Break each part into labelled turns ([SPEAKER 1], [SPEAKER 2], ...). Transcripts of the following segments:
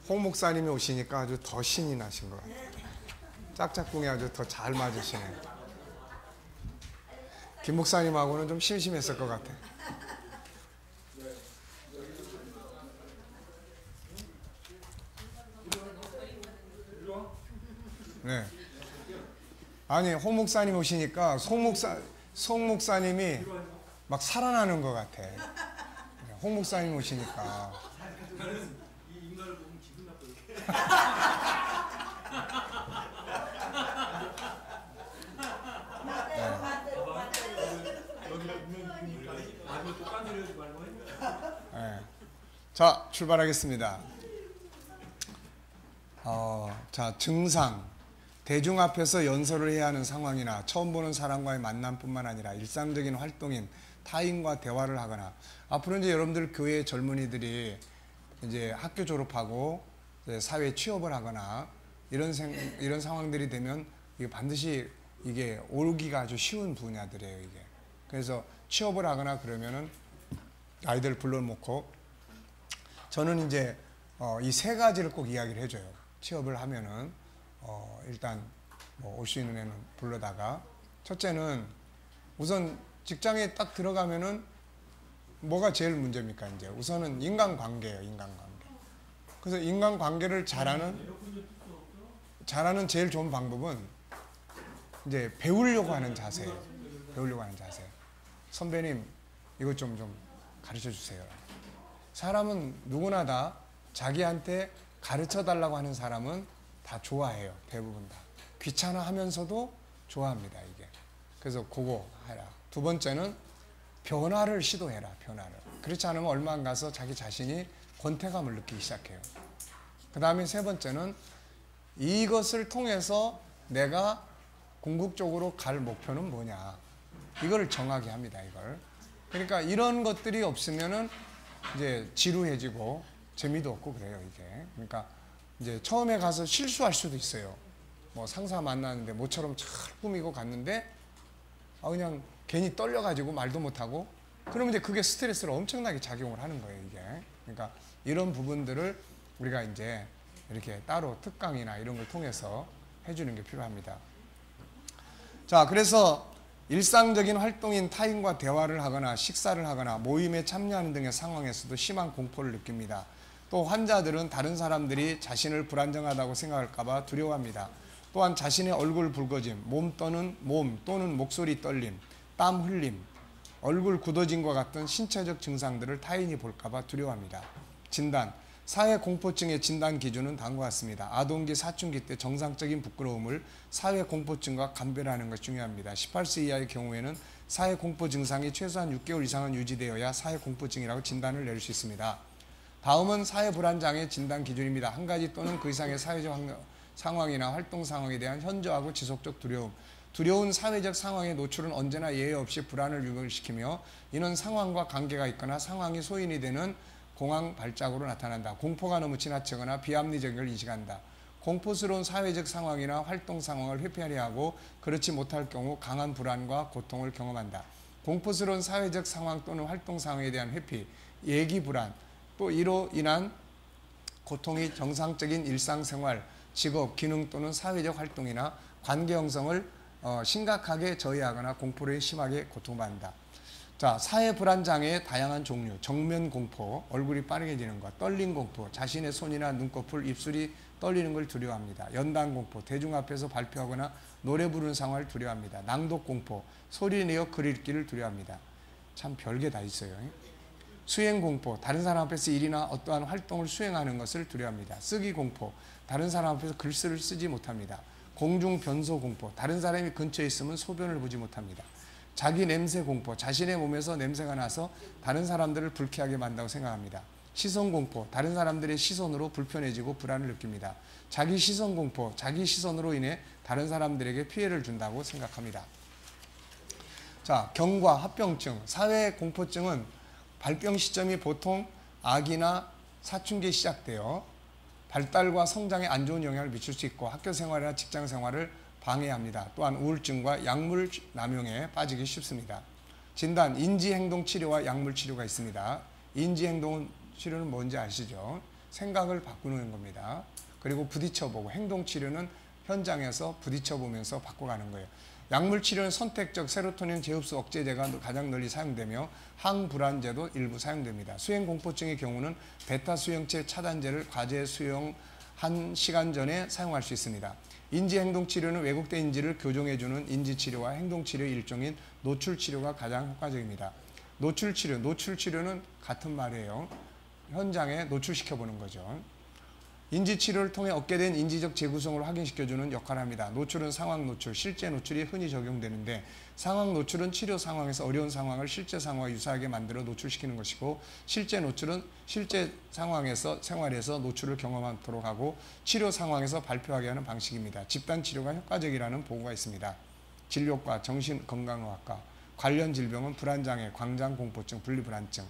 [SPEAKER 1] 홍 목사님이 오시니까 아주 더 신이 나신 것 같아요. 짝짝꿍이 아주 더 잘 맞으시네요. 김 목사님하고는 좀 심심했을 것 같아요. 네. 아니, 홍 목사님 오시니까 송 목사님이 막 살아나는 것 같아. 홍 목사님 오시니까.
[SPEAKER 2] 이 인간을 보면 기분 나빠요.
[SPEAKER 1] 네. 자, 출발하겠습니다. 자, 증상. 대중 앞에서 연설을 해야 하는 상황이나 처음 보는 사람과의 만남뿐만 아니라 일상적인 활동인 타인과 대화를 하거나, 앞으로 이제 여러분들 교회 젊은이들이 이제 학교 졸업하고 이제 사회 취업을 하거나 이런 상황들이 되면 이게 반드시 이게 오기가 아주 쉬운 분야들이에요, 이게. 그래서 취업을 하거나 그러면은 아이들 불러놓고 저는 이제 이 세 가지를 꼭 이야기를 해줘요. 취업을 하면은 일단 뭐 올 수 있는 애는 불러다가, 첫째는 우선 직장에 딱 들어가면은 뭐가 제일 문제입니까? 이제 우선은 인간관계예요, 인간관계. 그래서 인간관계를 잘하는 제일 좋은 방법은 이제 배우려고 하는 자세예요. 배우려고 하는 자세. 선배님, 이것 좀 가르쳐 주세요. 사람은 누구나 다 자기한테 가르쳐 달라고 하는 사람은 다 좋아해요. 대부분 다. 귀찮아 하면서도 좋아합니다, 이게. 그래서 그거 해라. 두 번째는 변화를 시도해라, 변화를. 그렇지 않으면 얼마 안 가서 자기 자신이 권태감을 느끼기 시작해요. 그 다음에 세 번째는 이것을 통해서 내가 궁극적으로 갈 목표는 뭐냐. 이걸 정하게 합니다, 이걸. 그러니까 이런 것들이 없으면은 이제 지루해지고 재미도 없고 그래요, 이게. 그러니까 이제 처음에 가서 실수할 수도 있어요. 뭐 상사 만나는데 모처럼 잘 꾸미고 갔는데 그냥 괜히 떨려가지고 말도 못하고, 그러면 이제 그게 스트레스를 엄청나게 작용을 하는 거예요, 이게. 그러니까 이런 부분들을 우리가 이제 이렇게 따로 특강이나 이런 걸 통해서 해주는 게 필요합니다. 자, 그래서 일상적인 활동인 타인과 대화를 하거나 식사를 하거나 모임에 참여하는 등의 상황에서도 심한 공포를 느낍니다. 또 환자들은 다른 사람들이 자신을 불안정하다고 생각할까봐 두려워합니다. 또한 자신의 얼굴 붉어짐, 몸 또는 목소리 떨림, 땀 흘림, 얼굴 굳어짐과 같은 신체적 증상들을 타인이 볼까봐 두려워합니다. 진단. 사회 공포증의 진단 기준은 다음과 같습니다. 아동기, 사춘기 때 정상적인 부끄러움을 사회 공포증과 감별하는 것이 중요합니다. 18세 이하의 경우에는 사회 공포 증상이 최소한 6개월 이상은 유지되어야 사회 공포증이라고 진단을 내릴 수 있습니다. 다음은 사회 불안장애 진단 기준입니다. 한 가지 또는 그 이상의 사회적 상황이나 활동 상황에 대한 현저하고 지속적 두려움. 두려운 사회적 상황의 노출은 언제나 예외 없이 불안을 유발시키며 이는 상황과 관계가 있거나 상황이 소인이 되는 공황 발작으로 나타난다. 공포가 너무 지나치거나 비합리적인 걸 인식한다. 공포스러운 사회적 상황이나 활동 상황을 회피하려 하고 그렇지 못할 경우 강한 불안과 고통을 경험한다. 공포스러운 사회적 상황 또는 활동 상황에 대한 회피, 예기 불안, 또 이로 인한 고통이 정상적인 일상생활, 직업, 기능 또는 사회적 활동이나 관계 형성을 심각하게 저해하거나 공포를 심하게 고통받는다. 자, 사회 불안장애의 다양한 종류. 정면 공포, 얼굴이 빠르게지는 것, 떨린 공포, 자신의 손이나 눈꺼풀, 입술이 떨리는 걸 두려워합니다. 연단 공포, 대중 앞에서 발표하거나 노래 부르는 상황을 두려워합니다. 낭독 공포, 소리 내어 글 읽기를 두려워합니다. 참 별게 다 있어요. 수행 공포, 다른 사람 앞에서 일이나 어떠한 활동을 수행하는 것을 두려워합니다. 쓰기 공포, 다른 사람 앞에서 글씨를 쓰지 못합니다. 공중 변소 공포, 다른 사람이 근처에 있으면 소변을 보지 못합니다. 자기 냄새 공포, 자신의 몸에서 냄새가 나서 다른 사람들을 불쾌하게 만든다고 생각합니다. 시선 공포, 다른 사람들의 시선으로 불편해지고 불안을 느낍니다. 자기 시선 공포, 자기 시선으로 인해 다른 사람들에게 피해를 준다고 생각합니다. 자, 경과, 합병증, 사회 공포증은 발병 시점이 보통 아기나 사춘기에 시작되어 발달과 성장에 안 좋은 영향을 미칠 수 있고 학교 생활이나 직장 생활을 방해합니다. 또한 우울증과 약물 남용에 빠지기 쉽습니다. 진단, 인지행동 치료와 약물 치료가 있습니다. 인지행동 치료는 뭔지 아시죠? 생각을 바꾸는 겁니다. 그리고 부딪혀보고 행동치료는 현장에서 부딪혀보면서 바꿔가는 거예요. 약물치료는 선택적 세로토닌 재흡수 억제제가 가장 널리 사용되며 항불안제도 일부 사용됩니다. 수행공포증의 경우는 베타 수용체 차단제를 과제 수용 1시간 전에 사용할 수 있습니다. 인지행동치료는 왜곡된 인지를 교정해주는 인지치료와 행동치료의 일종인 노출치료가 가장 효과적입니다. 노출치료는 같은 말이에요. 현장에 노출시켜보는 거죠. 인지치료를 통해 얻게 된 인지적 재구성을 확인시켜주는 역할을 합니다. 노출은 상황 노출, 실제 노출이 흔히 적용되는데 상황 노출은 치료 상황에서 어려운 상황을 실제 상황과 유사하게 만들어 노출시키는 것이고 실제 노출은 실제 상황에서 생활에서 노출을 경험하도록 하고 치료 상황에서 발표하게 하는 방식입니다. 집단치료가 효과적이라는 보고가 있습니다. 진료과, 정신건강의학과, 관련 질병은 불안장애, 광장공포증, 분리불안증.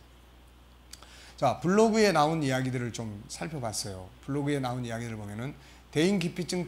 [SPEAKER 1] 자, 블로그에 나온 이야기들을 좀 살펴봤어요. 블로그에 나온 이야기를 보면은 대인기피증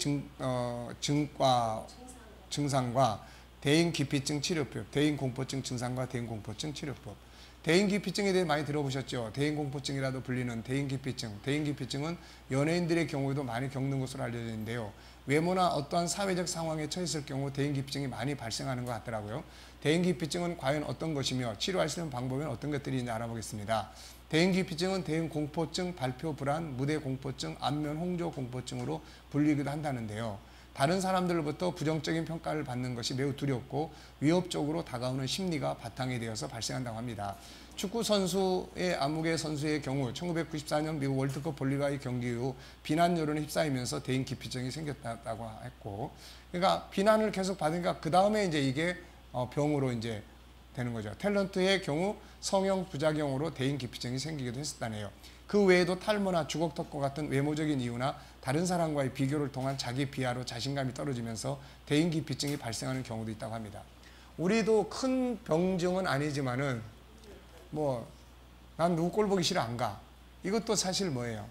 [SPEAKER 1] 증상과 대인기피증 치료법, 대인공포증 증상과 대인공포증 치료법. 대인기피증에 대해 많이 들어보셨죠? 대인공포증이라도 불리는 대인기피증. 대인기피증은 연예인들의 경우에도 많이 겪는 것으로 알려져 있는데요. 외모나 어떠한 사회적 상황에 처했을 경우 대인기피증이 많이 발생하는 것 같더라고요. 대인기피증은 과연 어떤 것이며 치료할 수 있는 방법은 어떤 것들이 있는지 알아보겠습니다. 대인기피증은 대인공포증, 발표불안, 무대공포증, 안면홍조공포증으로 불리기도 한다는데요. 다른 사람들로부터 부정적인 평가를 받는 것이 매우 두렵고 위협적으로 다가오는 심리가 바탕이 되어서 발생한다고 합니다. 축구 선수의 아무개 선수의 경우 1994년 미국 월드컵 볼리비아의 경기 후 비난 여론에 휩싸이면서 대인기피증이 생겼다고 했고, 그러니까 비난을 계속 받으니까 그 다음에 이제 이게 병으로 이제 되는 거죠. 탤런트의 경우 성형 부작용으로 대인기피증이 생기기도 했었다네요. 그 외에도 탈모나 주걱턱과 같은 외모적인 이유나 다른 사람과의 비교를 통한 자기 비하로 자신감이 떨어지면서 대인기피증이 발생하는 경우도 있다고 합니다. 우리도 큰 병증은 아니지만은 난 누구 꼴 보기 싫어 안 가. 이것도 사실 뭐예요?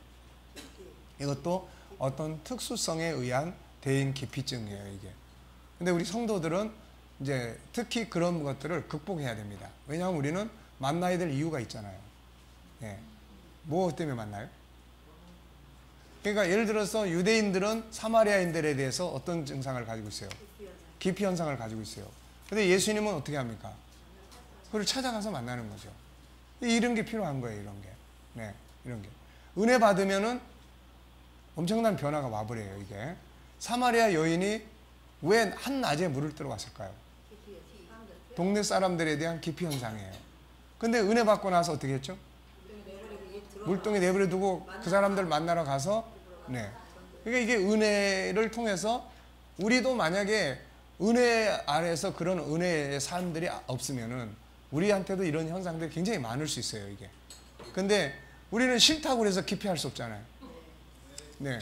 [SPEAKER 1] 이것도 어떤 특수성에 의한 대인기피증이에요, 이게. 근데 우리 성도들은 이제 특히 그런 것들을 극복해야 됩니다. 왜냐하면 우리는 만나야 될 이유가 있잖아요. 예. 뭐 때문에 만나요? 그러니까 예를 들어서 유대인들은 사마리아인들에 대해서 어떤 증상을 가지고 있어요? 기피 현상을 가지고 있어요. 근데 예수님은 어떻게 합니까? 그걸 찾아가서 만나는 거죠. 이런 게 필요한 거예요, 이런 게. 네, 이런 게. 은혜 받으면은 엄청난 변화가 와버려요, 이게. 사마리아 여인이 왜 한낮에 물을 들어갔을까요? 동네 사람들에 대한 기피 현상이에요. 근데 은혜 받고 나서 어떻게 했죠? 물동에 내버려 두고 그 사람들 만나러 가서, 네. 그러니까 이게 은혜를 통해서 우리도 만약에 은혜 아래서 그런 은혜의 사람들이 없으면은 우리한테도 이런 현상들이 굉장히 많을 수 있어요, 이게. 근데 우리는 싫다고 그래서 기피할 수 없잖아요. 네.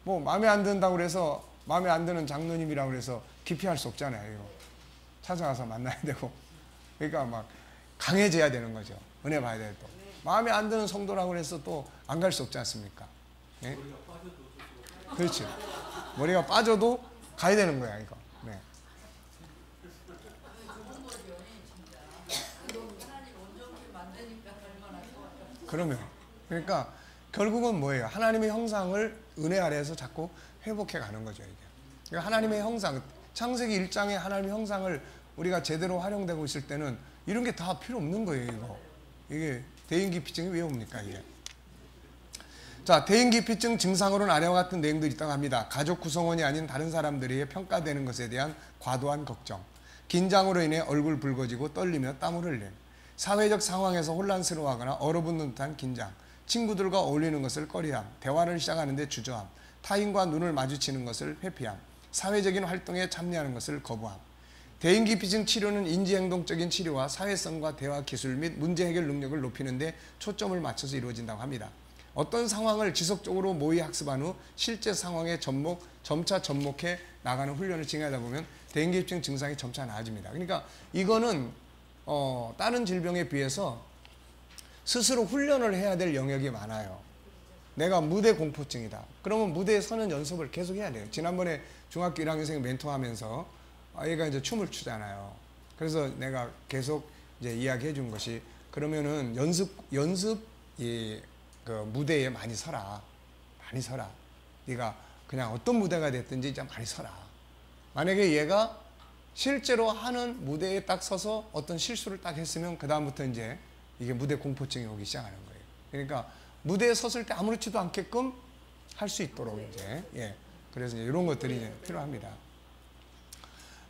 [SPEAKER 1] 뭐 마음에 안 든다고 그래서 마음에 안 드는 장로님이라고 그래서 기피할 수 없잖아요, 이거. 찾아가서 만나야 되고. 그러니까 막 강해져야 되는 거죠. 은혜 받아야 돼 또. 마음에 안 드는 성도라고 해서 또 안 갈 수 없지 않습니까? 네? 그렇지. 머리가 빠져도 가야 되는 거야, 이거. 네. 그러니까 결국은 뭐예요? 하나님의 형상을 은혜 아래에서 자꾸 회복해 가는 거죠, 이게. 그러니까 하나님의 형상, 창세기 1장의 하나님의 형상을 우리가 제대로 활용되고 있을 때는 이런 게 다 필요 없는 거예요, 이거. 이게 대인기피증이 왜 옵니까, 이게? 자, 대인기피증 증상으로는 아래와 같은 내용들이 있다고 합니다. 가족 구성원이 아닌 다른 사람들에게 평가되는 것에 대한 과도한 걱정, 긴장으로 인해 얼굴 붉어지고 떨리며 땀을 흘림, 사회적 상황에서 혼란스러워하거나 얼어붙는 듯한 긴장, 친구들과 어울리는 것을 꺼려함, 대화를 시작하는데 주저함, 타인과 눈을 마주치는 것을 회피함, 사회적인 활동에 참여하는 것을 거부함. 대인기피증 치료는 인지행동적인 치료와 사회성과 대화 기술 및 문제 해결 능력을 높이는 데 초점을 맞춰서 이루어진다고 합니다. 어떤 상황을 지속적으로 모의 학습한 후 실제 상황에 점차 접목해 나가는 훈련을 진행하다 보면 대인기피증 증상이 점차 나아집니다. 그러니까 이거는 다른 질병에 비해서 스스로 훈련을 해야 될 영역이 많아요. 내가 무대 공포증이다. 그러면 무대에 서는 연습을 계속 해야 돼요. 지난번에 중학교 1학년생 멘토하면서 얘가 이제 춤을 추잖아요. 그래서 내가 계속 이제 이야기해 준 것이 그러면은 연습 그 무대에 많이 서라. 많이 서라. 네가 그냥 어떤 무대가 됐든지 이제 많이 서라. 만약에 얘가 실제로 하는 무대에 딱 서서 어떤 실수를 딱 했으면 그 다음부터 이제 이게 무대 공포증이 오기 시작하는 거예요. 그러니까 무대에 섰을 때 아무렇지도 않게끔 할 수 있도록 이제 그래서 이제 이런 것들이 이제 필요합니다.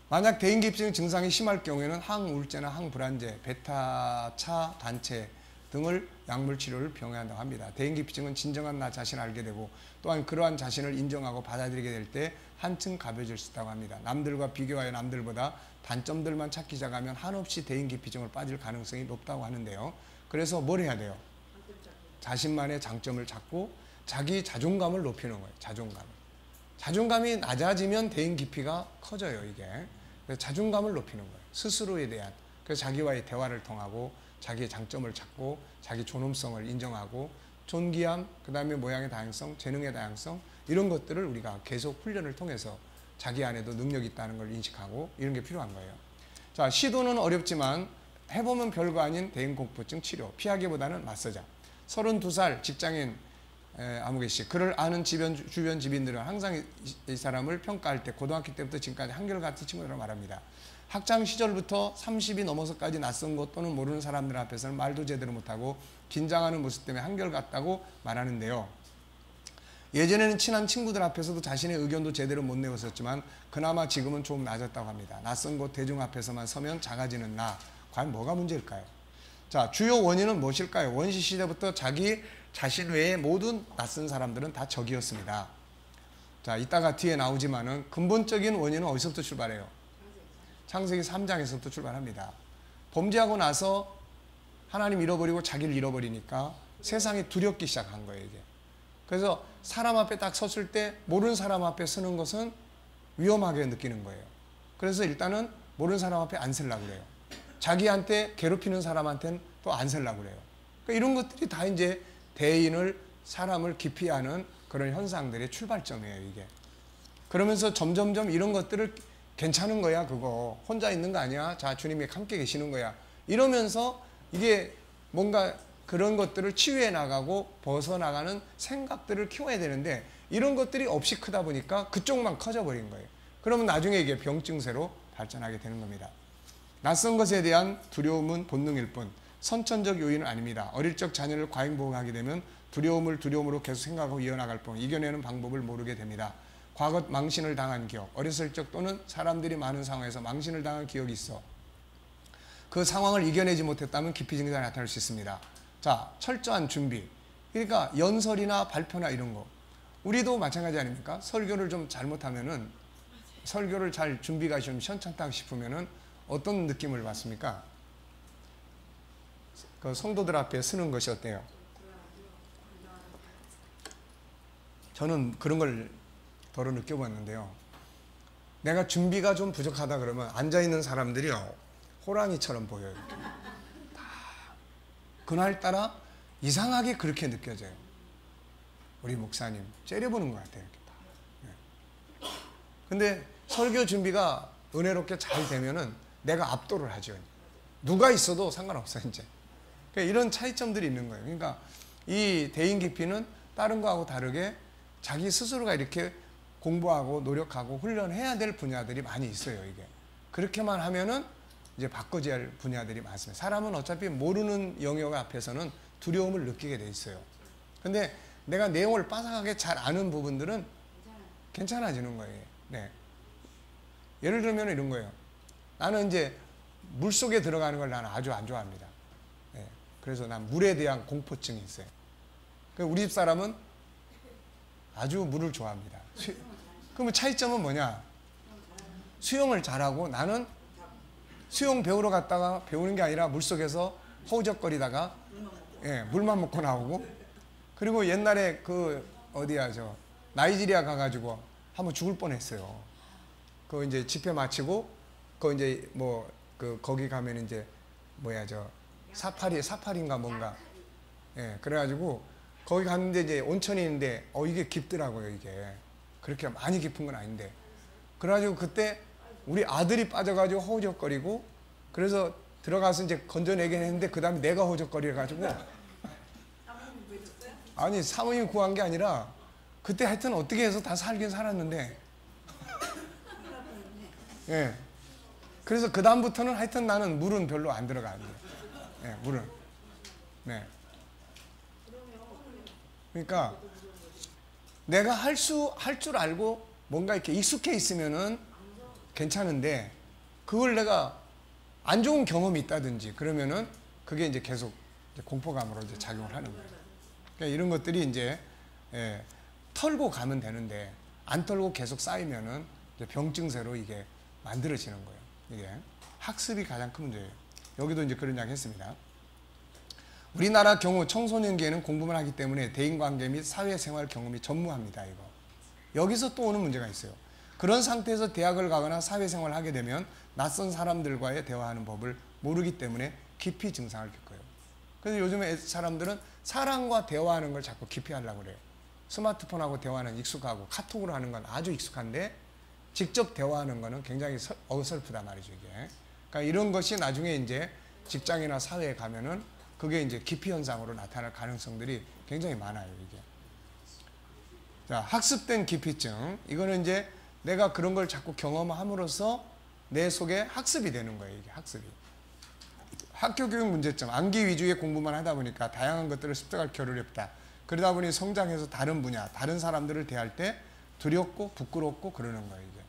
[SPEAKER 1] 만약 대인기피증 증상이 심할 경우에는 항우울제나 항불안제, 베타차 단체 등을 약물 치료를 병해야 한다고 합니다. 대인기피증은 진정한 나 자신을 알게 되고 또한 그러한 자신을 인정하고 받아들이게 될 때 한층 가벼워질 수 있다고 합니다. 남들과 비교하여 남들보다 단점들만 찾기 시작하면 한없이 대인기피증을 빠질 가능성이 높다고 하는데요. 그래서 뭘 해야 돼요? 자신만의 장점을 찾고 자기 자존감을 높이는 거예요. 자존감이 낮아지면 대인기피가 커져요. 이게. 그래서 자존감을 높이는 거예요. 스스로에 대한. 그래서 자기와의 대화를 통하고 자기의 장점을 찾고 자기 존엄성을 인정하고 존귀함, 그 다음에 모양의 다양성, 재능의 다양성 이런 것들을 우리가 계속 훈련을 통해서 자기 안에도 능력이 있다는 걸 인식하고 이런 게 필요한 거예요. 자, 시도는 어렵지만 해보면 별거 아닌 대인공포증 치료, 피하기보다는 맞서자. 32살 직장인 아무개 씨, 그를 아는 주변 지인들은 항상 이 사람을 평가할 때 고등학교 때부터 지금까지 한결같은 친구라고 말합니다. 학창 시절부터 30이 넘어서까지 낯선 곳 또는 모르는 사람들 앞에서는 말도 제대로 못하고 긴장하는 모습 때문에 한결같다고 말하는데요. 예전에는 친한 친구들 앞에서도 자신의 의견도 제대로 못 내었었지만 그나마 지금은 좀 나아졌다고 합니다. 낯선 곳 대중 앞에서만 서면 작아지는 나. 과연 뭐가 문제일까요? 자, 주요 원인은 무엇일까요? 원시 시대부터 자기 자신 외에 모든 낯선 사람들은 다 적이었습니다. 자, 이따가 뒤에 나오지만은 근본적인 원인은 어디서부터 출발해요? 창세기 3장에서부터 출발합니다. 범죄하고 나서 하나님 잃어버리고 자기를 잃어버리니까 세상이 두렵기 시작한 거예요, 이게. 그래서 사람 앞에 딱 섰을 때 모르는 사람 앞에 서는 것은 위험하게 느끼는 거예요. 그래서 일단은 모르는 사람 앞에 안 서려고 그래요. 자기한테 괴롭히는 사람한테는 또 안 서려고 그래요. 그러니까 이런 것들이 다 이제 대인을, 사람을 기피하는 그런 현상들의 출발점이에요, 이게. 그러면서 점점점 이런 것들을 괜찮은 거야, 그거. 혼자 있는 거 아니야. 자, 주님이 함께 계시는 거야. 이러면서 이게 뭔가 그런 것들을 치유해 나가고 벗어나가는 생각들을 키워야 되는데 이런 것들이 없이 크다 보니까 그쪽만 커져버린 거예요. 그러면 나중에 이게 병증세로 발전하게 되는 겁니다. 낯선 것에 대한 두려움은 본능일 뿐 선천적 요인은 아닙니다. 어릴 적 자녀를 과잉보호하게 되면 두려움으로 계속 생각하고 이어나갈 뿐 이겨내는 방법을 모르게 됩니다. 과거 망신을 당한 기억, 어렸을 적 또는 사람들이 많은 상황에서 망신을 당한 기억이 있어 그 상황을 이겨내지 못했다면 기피 증상이 나타날 수 있습니다. 자, 철저한 준비. 그러니까 연설이나 발표나 이런 거. 우리도 마찬가지 아닙니까? 설교를 좀 잘못하면은 설교를 잘 준비가 좀 시원찮다 싶으면은 어떤 느낌을 받습니까? 그 성도들 앞에 서는 것이 어때요? 저는 그런 걸 더러 느껴봤는데요. 내가 준비가 좀 부족하다 그러면 앉아있는 사람들이요. 호랑이처럼 보여요. 다 그날따라 이상하게 그렇게 느껴져요. 우리 목사님 째려보는 것 같아요. 이렇게 다. 네. 근데 설교 준비가 은혜롭게 잘 되면은 내가 압도를 하죠. 누가 있어도 상관없어 이제. 그러니까 이런 차이점들이 있는 거예요. 그러니까 이 대인기피는 다른 거하고 다르게 자기 스스로가 이렇게 공부하고 노력하고 훈련해야 될 분야들이 많이 있어요. 이게 그렇게만 하면은 이제 바꿔줘야 할 분야들이 많습니다. 사람은 어차피 모르는 영역 앞에서는 두려움을 느끼게 돼 있어요. 근데 내가 내용을 빠삭하게 잘 아는 부분들은 괜찮아지는 거예요. 네. 예를 들면 이런 거예요. 나는 이제 물 속에 들어가는 걸 나는 아주 안 좋아합니다. 네. 그래서 난 물에 대한 공포증이 있어요. 우리 집 사람은 아주 물을 좋아합니다. 그러면 차이점은 뭐냐? 수영을 잘하고 나는 수영 배우러 갔다가 배우는 게 아니라 물속에서 허우적거리다가 물만 먹고 나오고 그리고 옛날에 그 어디야 저 나이지리아 가가지고 한번 죽을 뻔했어요. 그 이제 집회 마치고 그 이제 뭐 그 거기 가면 이제 뭐야 저 사파리인가 뭔가 그래가지고 거기 갔는데 이제 온천이 있는데 이게 깊더라고요. 이게 그렇게 많이 깊은 건 아닌데 그래가지고 그때 우리 아들이 빠져가지고 허우적거리고 그래서 들어가서 이제 건져내긴 했는데 그 다음에 내가 허우적거려가지고 아니 사모님이 구한 게 아니라 그때 하여튼 어떻게 해서 다 살긴 살았는데 예. 그래서 그 다음부터는 하여튼 나는 물은 별로 안 들어가. 예, 물은. 네. 그러니까 내가 할 줄 알고 뭔가 이렇게 익숙해 있으면은 괜찮은데 그걸 내가 안 좋은 경험이 있다든지 그러면은 그게 이제 계속 이제 공포감으로 이제 작용을 하는 거예요. 그러니까 이런 것들이 이제 예, 털고 가면 되는데 안 털고 계속 쌓이면은 이제 병증세로 이게 만들어지는 거예요. 이게 학습이 가장 큰 문제예요. 여기도 이제 그런 이야기 했습니다. 우리나라 경우 청소년기에는 공부만 하기 때문에 대인관계 및 사회생활 경험이 전무합니다. 이거. 여기서 또 오는 문제가 있어요. 그런 상태에서 대학을 가거나 사회생활을 하게 되면 낯선 사람들과의 대화하는 법을 모르기 때문에 기피 증상을 겪어요. 그래서 요즘에 사람들은 사람과 대화하는 걸 자꾸 기피하려고 그래요. 스마트폰하고 대화는 익숙하고 카톡으로 하는 건 아주 익숙한데 직접 대화하는 거는 굉장히 어설프단 말이죠, 이게. 그러니까 이런 것이 나중에 이제 직장이나 사회에 가면은 그게 이제 기피 현상으로 나타날 가능성들이 굉장히 많아요, 이게. 자, 학습된 기피증. 이거는 이제 내가 그런 걸 자꾸 경험함으로써 내 속에 학습이 되는 거예요, 이게 학습이. 학교 교육 문제점. 암기 위주의 공부만 하다 보니까 다양한 것들을 습득할 겨를이 없다. 그러다 보니 성장해서 다른 분야, 다른 사람들을 대할 때 두렵고 부끄럽고 그러는 거예요, 이게.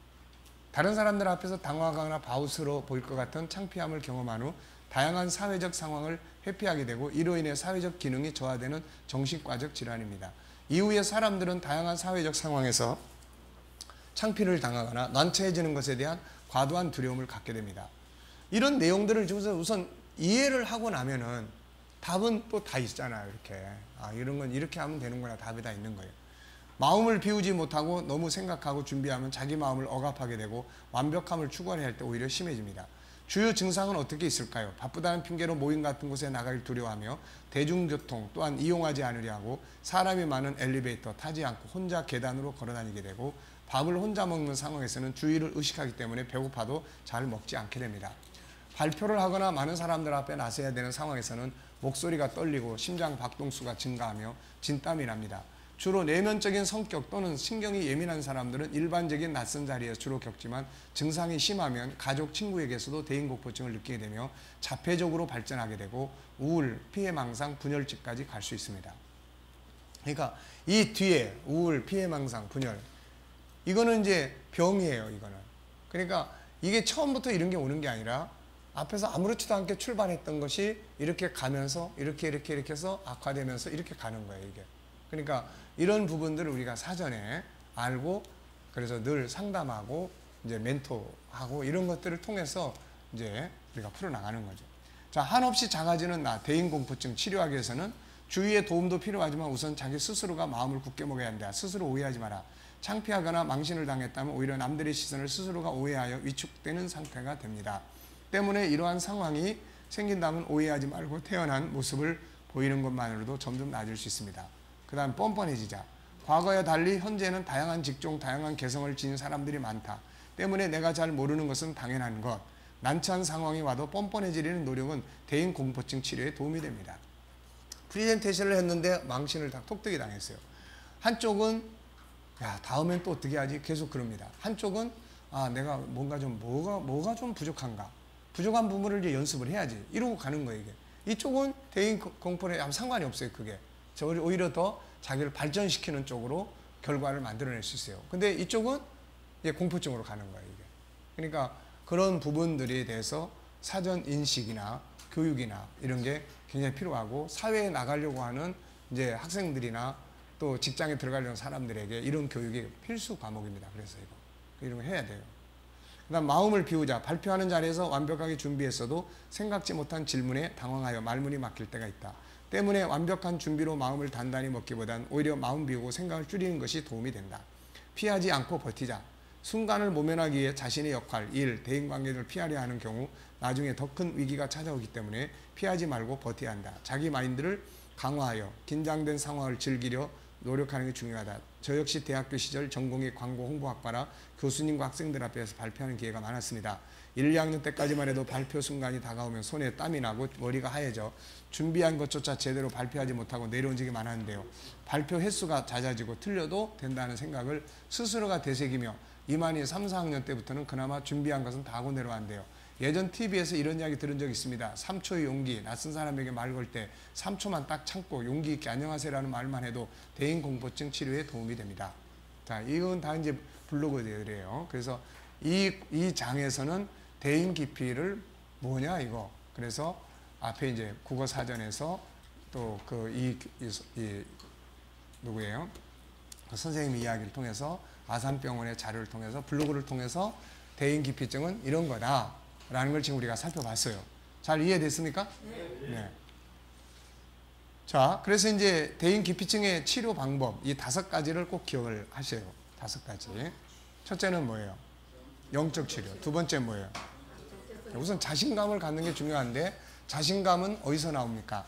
[SPEAKER 1] 다른 사람들 앞에서 당황하거나 바우스로 보일 것 같은 창피함을 경험한 후 다양한 사회적 상황을 회피하게 되고 이로 인해 사회적 기능이 저하되는 정신과적 질환입니다. 이후에 사람들은 다양한 사회적 상황에서 창피를 당하거나 난처해지는 것에 대한 과도한 두려움을 갖게 됩니다. 이런 내용들을 우선 이해를 하고 나면은 답은 또 다 있잖아요. 이렇게. 아, 이런 건 이렇게 하면 되는구나. 답이 다 있는 거예요. 마음을 비우지 못하고 너무 생각하고 준비하면 자기 마음을 억압하게 되고 완벽함을 추구하려 할 때 오히려 심해집니다. 주요 증상은 어떻게 있을까요? 바쁘다는 핑계로 모임 같은 곳에 나가길 두려워하며 대중교통 또한 이용하지 않으려 하고 사람이 많은 엘리베이터 타지 않고 혼자 계단으로 걸어다니게 되고 밥을 혼자 먹는 상황에서는 주의를 의식하기 때문에 배고파도 잘 먹지 않게 됩니다. 발표를 하거나 많은 사람들 앞에 나서야 되는 상황에서는 목소리가 떨리고 심장 박동수가 증가하며 진땀이 납니다. 주로 내면적인 성격 또는 신경이 예민한 사람들은 일반적인 낯선 자리에서 주로 겪지만 증상이 심하면 가족, 친구에게서도 대인공포증을 느끼게 되며 자폐적으로 발전하게 되고 우울, 피해망상, 분열증까지 갈 수 있습니다. 그러니까 이 뒤에 우울, 피해망상, 분열 이거는 이제 병이에요. 이거는. 그러니까 이게 처음부터 이런 게 오는 게 아니라 앞에서 아무렇지도 않게 출발했던 것이 이렇게 가면서 이렇게 해서 악화되면서 이렇게 가는 거예요. 이게. 그러니까 이런 부분들을 우리가 사전에 알고 그래서 늘 상담하고 이제 멘토하고 이런 것들을 통해서 이제 우리가 풀어나가는 거죠. 자, 한없이 작아지는 나, 대인공포증 치료하기 위해서는 주위의 도움도 필요하지만 우선 자기 스스로가 마음을 굳게 먹어야 한다. 스스로 오해하지 마라. 창피하거나 망신을 당했다면 오히려 남들의 시선을 스스로가 오해하여 위축되는 상태가 됩니다. 때문에 이러한 상황이 생긴다면 오해하지 말고 태어난 모습을 보이는 것만으로도 점점 나아질 수 있습니다. 그 다음 뻔뻔해지자. 과거와 달리 현재는 다양한 직종, 다양한 개성을 지닌 사람들이 많다. 때문에 내가 잘 모르는 것은 당연한 것. 난처한 상황이 와도 뻔뻔해지려는 노력은 대인공포증 치료에 도움이 됩니다. 프리젠테이션을 했는데 망신을 다 톡뜨기 당했어요. 한쪽은 야 다음엔 또 어떻게 하지? 계속 그럽니다. 한쪽은 아 내가 뭔가 좀 뭐가 좀 부족한가? 부족한 부분을 이제 연습을 해야지. 이러고 가는 거예요 이게. 이쪽은 대인공포에 아무 상관이 없어요 그게. 오히려 더 자기를 발전시키는 쪽으로 결과를 만들어낼 수 있어요. 근데 이쪽은 이제 공포증으로 가는 거예요 이게. 그러니까 그런 부분들에 대해서 사전 인식이나 교육이나 이런 게 굉장히 필요하고 사회에 나가려고 하는 이제 학생들이나 또 직장에 들어가려는 사람들에게 이런 교육이 필수 과목입니다. 그래서 이런 거 해야 돼요. 그다음 마음을 비우자. 발표하는 자리에서 완벽하게 준비했어도 생각지 못한 질문에 당황하여 말문이 막힐 때가 있다. 때문에 완벽한 준비로 마음을 단단히 먹기보단 오히려 마음 비우고 생각을 줄이는 것이 도움이 된다. 피하지 않고 버티자. 순간을 모면하기 위해 자신의 역할, 일, 대인관계를 피하려 하는 경우 나중에 더 큰 위기가 찾아오기 때문에 피하지 말고 버텨야 한다. 자기 마인드를 강화하여 긴장된 상황을 즐기려 노력하는 게 중요하다. 저 역시 대학교 시절 전공이 광고 홍보학과라 교수님과 학생들 앞에서 발표하는 기회가 많았습니다. 1, 2학년 때까지만 해도 발표 순간이 다가오면 손에 땀이 나고 머리가 하얘져 준비한 것조차 제대로 발표하지 못하고 내려온 적이 많았는데요. 발표 횟수가 잦아지고 틀려도 된다는 생각을 스스로가 되새기며 이만희 3, 4학년 때부터는 그나마 준비한 것은 다 하고 내려왔는데요. 예전 TV에서 이런 이야기 들은 적이 있습니다. 3초의 용기, 낯선 사람에게 말 걸 때 3초만 딱 참고 용기 있게 안녕하세요라는 말만 해도 대인공포증 치료에 도움이 됩니다. 자, 이건 다 이제 블로그들이에요. 그래서 이 장에서는 대인 기피를 뭐냐 이거. 그래서 앞에 이제 국어 사전에서 또 누구예요? 그 선생님 이야기를 통해서 아산병원의 자료를 통해서 블로그를 통해서 대인 기피증은 이런 거다라는 걸 지금 우리가 살펴봤어요. 잘 이해됐습니까? 네. 자, 그래서 이제 대인 기피증의 치료 방법 이 5가지를 꼭 기억을 하셔요. 5가지. 첫째는 뭐예요? 영적 치료. 두 번째 뭐예요? 우선 자신감을 갖는 게 중요한데 자신감은 어디서 나옵니까?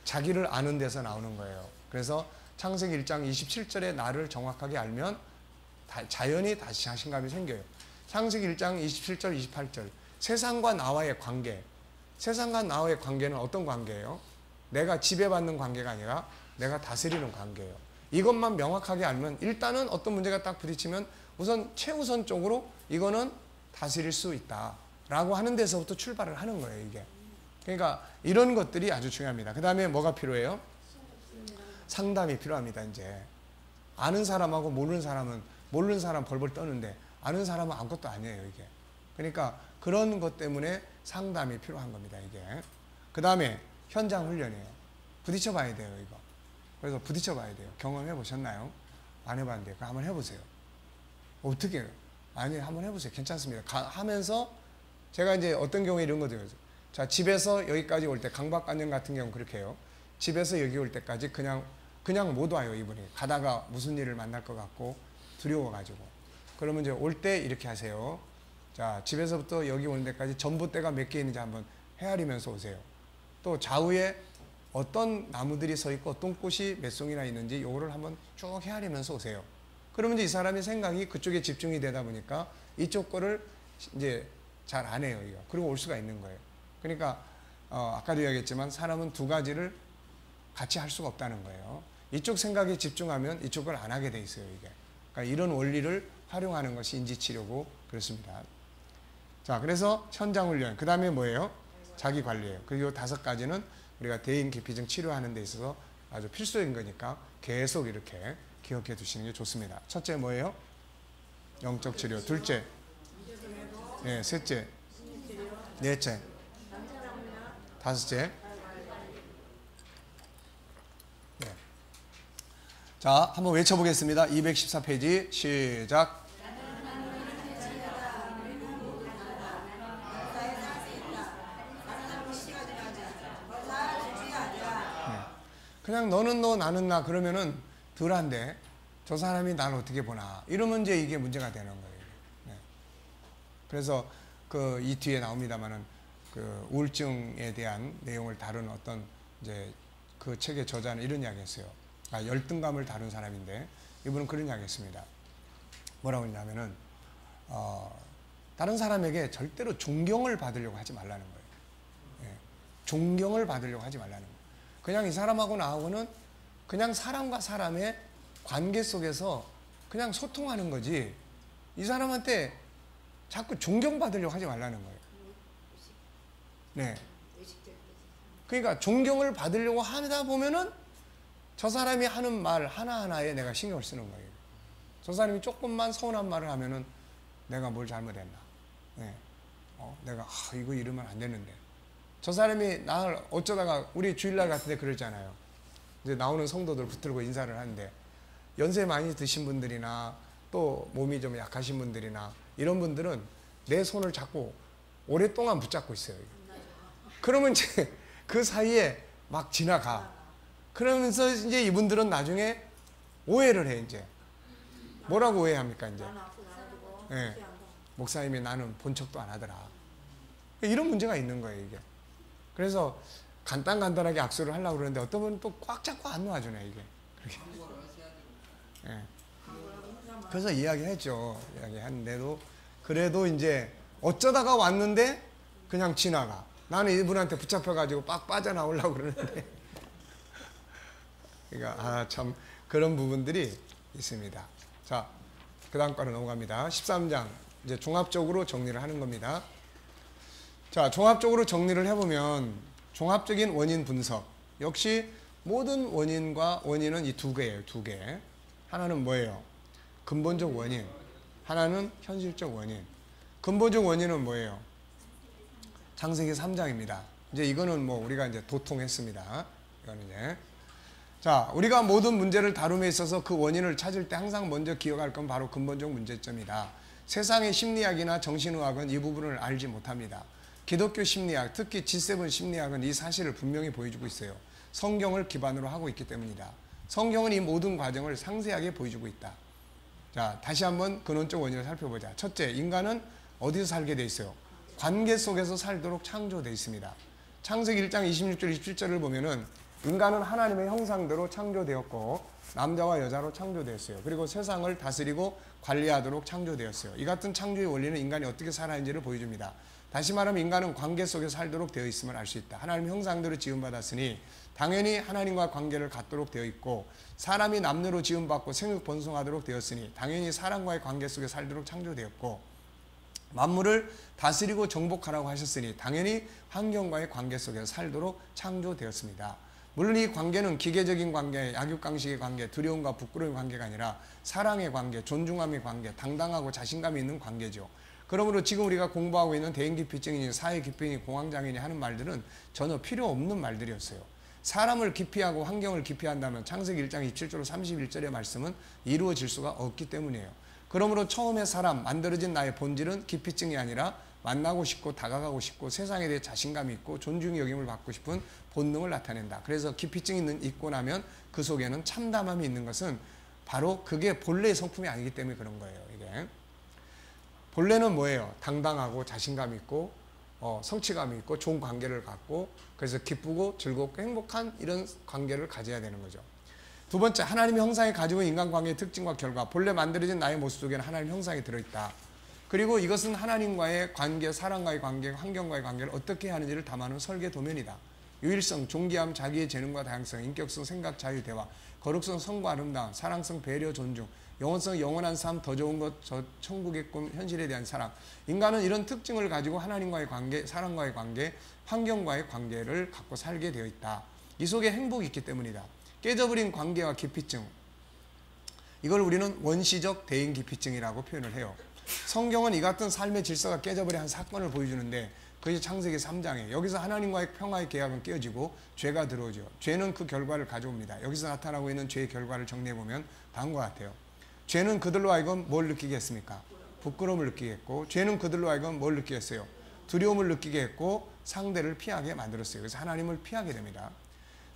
[SPEAKER 1] 자기를 아는 데서 나오는 거예요. 그래서 창세기 1장 27절의 나를 정확하게 알면 자연히 다시 자신감이 생겨요. 창세기 1장 27절, 28절. 세상과 나와의 관계. 세상과 나와의 관계는 어떤 관계예요? 내가 지배받는 관계가 아니라 내가 다스리는 관계예요. 이것만 명확하게 알면 일단은 어떤 문제가 딱 부딪히면 우선 최우선적으로 이거는 다스릴 수 있다라고 하는 데서부터 출발을 하는 거예요, 이게. 그러니까 이런 것들이 아주 중요합니다. 그 다음에 뭐가 필요해요? 상담이 필요합니다, 이제. 아는 사람하고 모르는 사람 벌벌 떠는데 아는 사람은 아무것도 아니에요, 이게. 그러니까 그런 것 때문에 상담이 필요한 겁니다, 이게. 그 다음에 현장 훈련이에요. 부딪혀 봐야 돼요, 이거. 그래서 부딪혀 봐야 돼요. 경험해 보셨나요? 안 해봤는데, 그거 한번 해보세요. 어떻게 해요? 아니, 한번 해보세요. 괜찮습니다. 하면서 제가 이제 어떤 경우에 이런 거 들어요. 자, 집에서 여기까지 올 때, 강박관념 같은 경우 그렇게 해요. 집에서 여기 올 때까지 그냥 못 와요, 이분이. 가다가 무슨 일을 만날 것 같고, 두려워가지고. 그러면 이제 올 때 이렇게 하세요. 자, 집에서부터 여기 오는 데까지 전봇대가 몇 개 있는지 한번 헤아리면서 오세요. 또 좌우에 어떤 나무들이 서 있고 어떤 꽃이 몇 송이나 있는지 요거를 한번 쭉 헤아리면서 오세요. 그러면 이제 이 사람의 생각이 그쪽에 집중이 되다 보니까 이쪽 거를 이제 잘 안 해요, 이거. 그리고 올 수가 있는 거예요. 그러니까 아까도 이야기했지만 사람은 두 가지를 같이 할 수가 없다는 거예요. 이쪽 생각에 집중하면 이쪽 걸 안 하게 돼 있어요, 이게. 그러니까 이런 원리를 활용하는 것이 인지치료고 그렇습니다. 자, 그래서 현장훈련. 그 다음에 뭐예요? 자기관리예요. 그리고 5가지는 우리가 대인 기피증 치료하는 데 있어서 아주 필수적인 거니까 계속 이렇게 기억해 두시는 게 좋습니다. 첫째 뭐예요? 영적 치료. 둘째, 네, 셋째, 넷째, 다섯째. 네. 자, 한번 외쳐보겠습니다. 214페이지 시작. 그냥 너는 너 나는 나 그러면은 덜한데 저 사람이 나를 어떻게 보나 이러면 이제 이게 문제가 되는 거예요. 네. 그래서 이 뒤에 나옵니다만은 그 우울증에 대한 내용을 다룬 어떤 이제 그 책의 저자는 이런 이야기했어요. 열등감을 다룬 사람인데 이분은 그런 이야기했습니다. 뭐라고 했냐면은 다른 사람에게 절대로 존경을 받으려고 하지 말라는 거예요. 네. 존경을 받으려고 하지 말라는 거예요. 그냥 이 사람하고 나하고는 그냥 사람과 사람의 관계 속에서 그냥 소통하는 거지 이 사람한테 자꾸 존경받으려고 하지 말라는 거예요. 네. 그러니까 존경을 받으려고 하다 보면은 저 사람이 하는 말 하나하나에 내가 신경을 쓰는 거예요. 저 사람이 조금만 서운한 말을 하면은 내가 뭘 잘못했나. 네. 내가 이거 이러면 안 되는데. 저 사람이 나를 어쩌다가 우리 주일날 같은 데 그러잖아요. 이제 나오는 성도들 붙들고 인사를 하는데 연세 많이 드신 분들이나 또 몸이 좀 약하신 분들이나 이런 분들은 내 손을 잡고 오랫동안 붙잡고 있어요. 그러면 이제 그 사이에 막 지나가. 그러면서 이제 이분들은 나중에 오해를 해, 이제. 뭐라고 오해합니까, 이제? 네. 목사님이 나는 본 척도 안 하더라. 이런 문제가 있는 거예요, 이게. 그래서 간단하게 악수를 하려고 그러는데 어떤 분은 또 꽉 잡고 안 놓아주네, 이게. 그렇게. 예. 그래서 이야기했죠. 이야기했는데도 그래도 이제 어쩌다가 왔는데 그냥 지나가. 나는 이분한테 붙잡혀가지고 빡 빠져나오려고 그러는데 그러니까 참 그런 부분들이 있습니다. 자, 그 다음 거로 넘어갑니다. 13장 이제 종합적으로 정리를 하는 겁니다. 자, 종합적으로 정리를 해보면 종합적인 원인 분석. 역시 모든 원인과 원인은 이 두 개예요. 두 개. 하나는 뭐예요? 근본적 원인. 하나는 현실적 원인. 근본적 원인은 뭐예요? 창세기 3장입니다. 이제 이거는 뭐 우리가 이제 도통했습니다. 이거는 이제. 자, 우리가 모든 문제를 다룸에 있어서 그 원인을 찾을 때 항상 먼저 기억할 건 바로 근본적 문제점이다. 세상의 심리학이나 정신의학은 이 부분을 알지 못합니다. 기독교 심리학, 특히 G7 심리학은 이 사실을 분명히 보여주고 있어요. 성경을 기반으로 하고 있기 때문이다. 성경은 이 모든 과정을 상세하게 보여주고 있다. 자, 다시 한번 근원적 원인을 살펴보자. 첫째, 인간은 어디서 살게 돼 있어요? 관계 속에서 살도록 창조되어 있습니다. 창세기 1장 26절 27절을 보면은 인간은 하나님의 형상대로 창조되었고 남자와 여자로 창조되었어요. 그리고 세상을 다스리고 관리하도록 창조되었어요. 이 같은 창조의 원리는 인간이 어떻게 살아있는지를 보여줍니다. 다시 말하면 인간은 관계 속에 살도록 되어 있음을 알 수 있다. 하나님 형상대로 지음받았으니 당연히 하나님과 관계를 갖도록 되어 있고 사람이 남녀로 지음받고 생육 번성하도록 되었으니 당연히 사람과의 관계 속에 살도록 창조되었고 만물을 다스리고 정복하라고 하셨으니 당연히 환경과의 관계 속에서 살도록 창조되었습니다. 물론 이 관계는 기계적인 관계, 약육강식의 관계, 두려움과 부끄러움의 관계가 아니라 사랑의 관계, 존중함의 관계, 당당하고 자신감이 있는 관계죠. 그러므로 지금 우리가 공부하고 있는 대인기피증이니 사회기피증이니 공황장애니 하는 말들은 전혀 필요 없는 말들이었어요. 사람을 기피하고 환경을 기피한다면 창세기 1장 27절 31절의 말씀은 이루어질 수가 없기 때문이에요. 그러므로 처음에 사람, 만들어진 나의 본질은 기피증이 아니라 만나고 싶고 다가가고 싶고 세상에 대해 자신감이 있고 존중 여김을 받고 싶은 본능을 나타낸다. 그래서 기피증이 있고 나면 그 속에는 참담함이 있는 것은 바로 그게 본래의 성품이 아니기 때문에 그런 거예요. 이게 본래는 뭐예요? 당당하고 자신감 있고 성취감이 있고 좋은 관계를 갖고 그래서 기쁘고 즐겁고 행복한 이런 관계를 가져야 되는 거죠. 두 번째, 하나님의 형상이 가지고 있는 인간관계의 특징과 결과 본래 만들어진 나의 모습 속에는 하나님의 형상이 들어있다. 그리고 이것은 하나님과의 관계, 사람과의 관계, 환경과의 관계를 어떻게 하는지를 담아놓은 설계 도면이다. 유일성, 존귀함, 자기의 재능과 다양성, 인격성, 생각, 자유, 대화, 거룩성, 성과 아름다움, 사랑성, 배려, 존중, 영원성, 영원한 삶, 더 좋은 것, 천국의 꿈, 현실에 대한 사랑. 인간은 이런 특징을 가지고 하나님과의 관계, 사람과의 관계, 환경과의 관계를 갖고 살게 되어 있다. 이 속에 행복이 있기 때문이다. 깨져버린 관계와 기피증, 이걸 우리는 원시적 대인 기피증이라고 표현을 해요. 성경은 이 같은 삶의 질서가 깨져버린 한 사건을 보여주는데 그것이 창세기 3장이에요. 여기서 하나님과의 평화의 계약은 깨어지고 죄가 들어오죠. 죄는 그 결과를 가져옵니다. 여기서 나타나고 있는 죄의 결과를 정리해보면 다음과 같아요. 죄는 그들로 하여금 뭘 느끼게 했습니까? 부끄러움을 느끼게 했고, 죄는 그들로 하여금 뭘 느끼게 했어요? 두려움을 느끼게 했고 상대를 피하게 만들었어요. 그래서 하나님을 피하게 됩니다.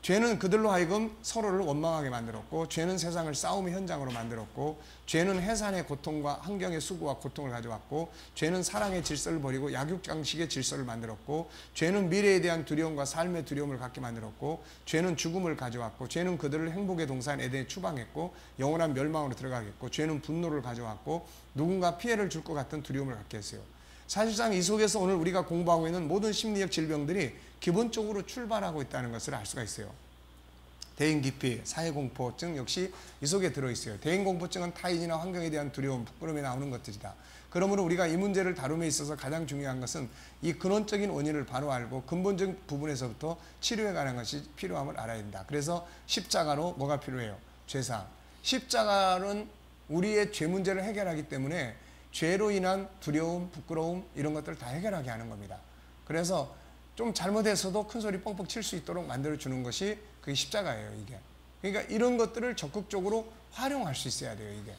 [SPEAKER 1] 죄는 그들로 하여금 서로를 원망하게 만들었고, 죄는 세상을 싸움의 현장으로 만들었고, 죄는 해산의 고통과 환경의 수고와 고통을 가져왔고, 죄는 사랑의 질서를 버리고 약육강식의 질서를 만들었고, 죄는 미래에 대한 두려움과 삶의 두려움을 갖게 만들었고, 죄는 죽음을 가져왔고, 죄는 그들을 행복의 동산 에덴에 추방했고 영원한 멸망으로 들어가겠고, 죄는 분노를 가져왔고 누군가 피해를 줄 것 같은 두려움을 갖게 했어요. 사실상 이 속에서 오늘 우리가 공부하고 있는 모든 심리적 질병들이 기본적으로 출발하고 있다는 것을 알 수가 있어요. 대인기피, 사회공포증 역시 이 속에 들어있어요. 대인공포증은 타인이나 환경에 대한 두려움, 부끄러움이 나오는 것들이다. 그러므로 우리가 이 문제를 다룸에 있어서 가장 중요한 것은 이 근원적인 원인을 바로 알고 근본적인 부분에서부터 치료해 가는 것이 필요함을 알아야 된다. 그래서 십자가로 뭐가 필요해요? 죄사함. 십자가는 우리의 죄 문제를 해결하기 때문에 죄로 인한 두려움, 부끄러움 이런 것들을 다 해결하게 하는 겁니다. 그래서 좀 잘못해서도 큰 소리 뻥뻥 칠 수 있도록 만들어주는 것이 그게 십자가예요, 이게. 그러니까 이런 것들을 적극적으로 활용할 수 있어야 돼요, 이게.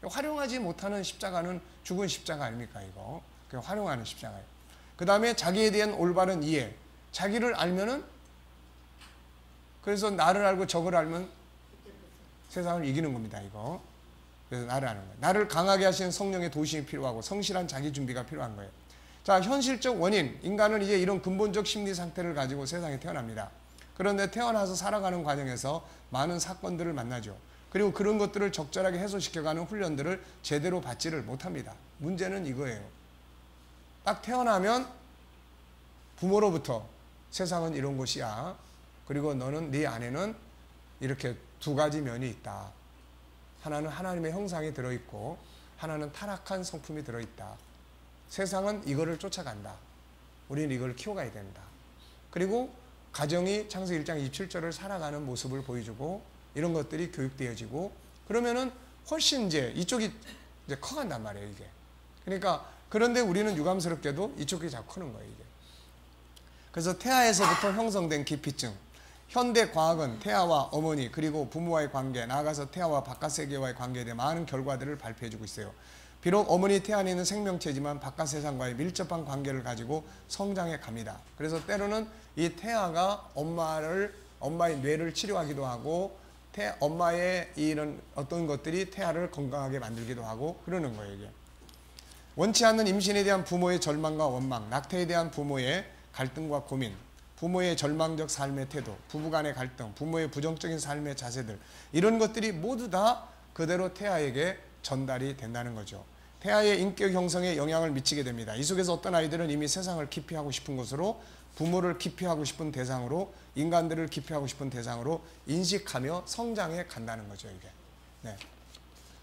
[SPEAKER 1] 활용하지 못하는 십자가는 죽은 십자가 아닙니까, 이거. 활용하는 십자가예요. 그 다음에 자기에 대한 올바른 이해. 자기를 알면은, 그래서 나를 알고 적을 알면 세상을 이기는 겁니다, 이거. 그래서 나를 아는 거예요. 나를 강하게 하시는 성령의 도심이 필요하고 성실한 자기 준비가 필요한 거예요. 자, 현실적 원인. 인간은 이제 이런 근본적 심리 상태를 가지고 세상에 태어납니다. 그런데 태어나서 살아가는 과정에서 많은 사건들을 만나죠. 그리고 그런 것들을 적절하게 해소시켜가는 훈련들을 제대로 받지를 못합니다. 문제는 이거예요. 딱 태어나면 부모로부터 세상은 이런 곳이야. 그리고 너는 네 안에는 이렇게 두 가지 면이 있다. 하나는 하나님의 형상이 들어있고 하나는 타락한 성품이 들어있다. 세상은 이거를 쫓아간다. 우리는 이걸 키워가야 된다. 그리고 가정이 창세기 1장 27절을 살아가는 모습을 보여주고 이런 것들이 교육되어지고 그러면은 훨씬 이제 이쪽이 이제 커간단 말이에요, 이게. 그러니까 그런데 우리는 유감스럽게도 이쪽이 자꾸 크는 거예요, 이게. 그래서 태아에서부터 형성된 기피증. 현대 과학은 태아와 어머니 그리고 부모와의 관계, 나아가서 태아와 바깥 세계와의 관계에 대해 많은 결과들을 발표해주고 있어요. 비록 어머니 태아 안에 있는 생명체지만 바깥 세상과의 밀접한 관계를 가지고 성장해 갑니다. 그래서 때로는 이 태아가 엄마의 뇌를 치료하기도 하고 엄마의 이런 어떤 것들이 태아를 건강하게 만들기도 하고 그러는 거예요, 이게. 원치 않는 임신에 대한 부모의 절망과 원망, 낙태에 대한 부모의 갈등과 고민, 부모의 절망적 삶의 태도, 부부간의 갈등, 부모의 부정적인 삶의 자세들 이런 것들이 모두 다 그대로 태아에게 전달이 된다는 거죠. 태아의 인격 형성에 영향을 미치게 됩니다. 이 속에서 어떤 아이들은 이미 세상을 기피하고 싶은 것으로 부모를 기피하고 싶은 대상으로 인간들을 기피하고 싶은 대상으로 인식하며 성장해 간다는 거죠, 이게. 네.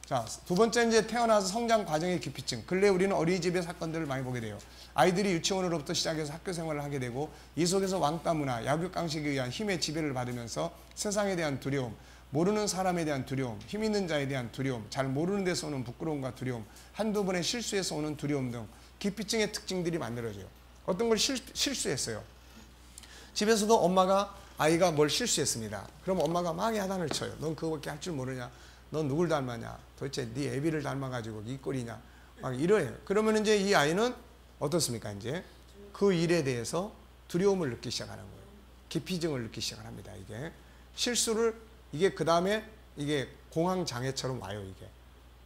[SPEAKER 1] 자, 두 번째 이제 태어나서 성장 과정의 기피증. 근래 우리는 어린이집의 사건들을 많이 보게 돼요. 아이들이 유치원으로부터 시작해서 학교 생활을 하게 되고 이 속에서 왕따 문화, 약육강식에 의한 힘의 지배를 받으면서 세상에 대한 두려움, 모르는 사람에 대한 두려움, 힘 있는 자에 대한 두려움, 잘 모르는 데서 오는 부끄러움과 두려움, 한두 번의 실수에서 오는 두려움 등 기피증의 특징들이 만들어져요. 어떤 걸 실수했어요. 집에서도 아이가 뭘 실수했습니다. 그럼 엄마가 막 야단을 쳐요. 넌 그거밖에 할 줄 모르냐? 넌 누굴 닮았냐? 도대체 네 애비를 닮아가지고 이 꼴이냐? 막 이래요. 그러면 이제 이 아이는 어떻습니까? 이제 그 일에 대해서 두려움을 느끼기 시작하는 거예요. 기피증을 느끼기 시작합니다. 이게 이게 그 다음에 이게 공황장애처럼 와요. 이게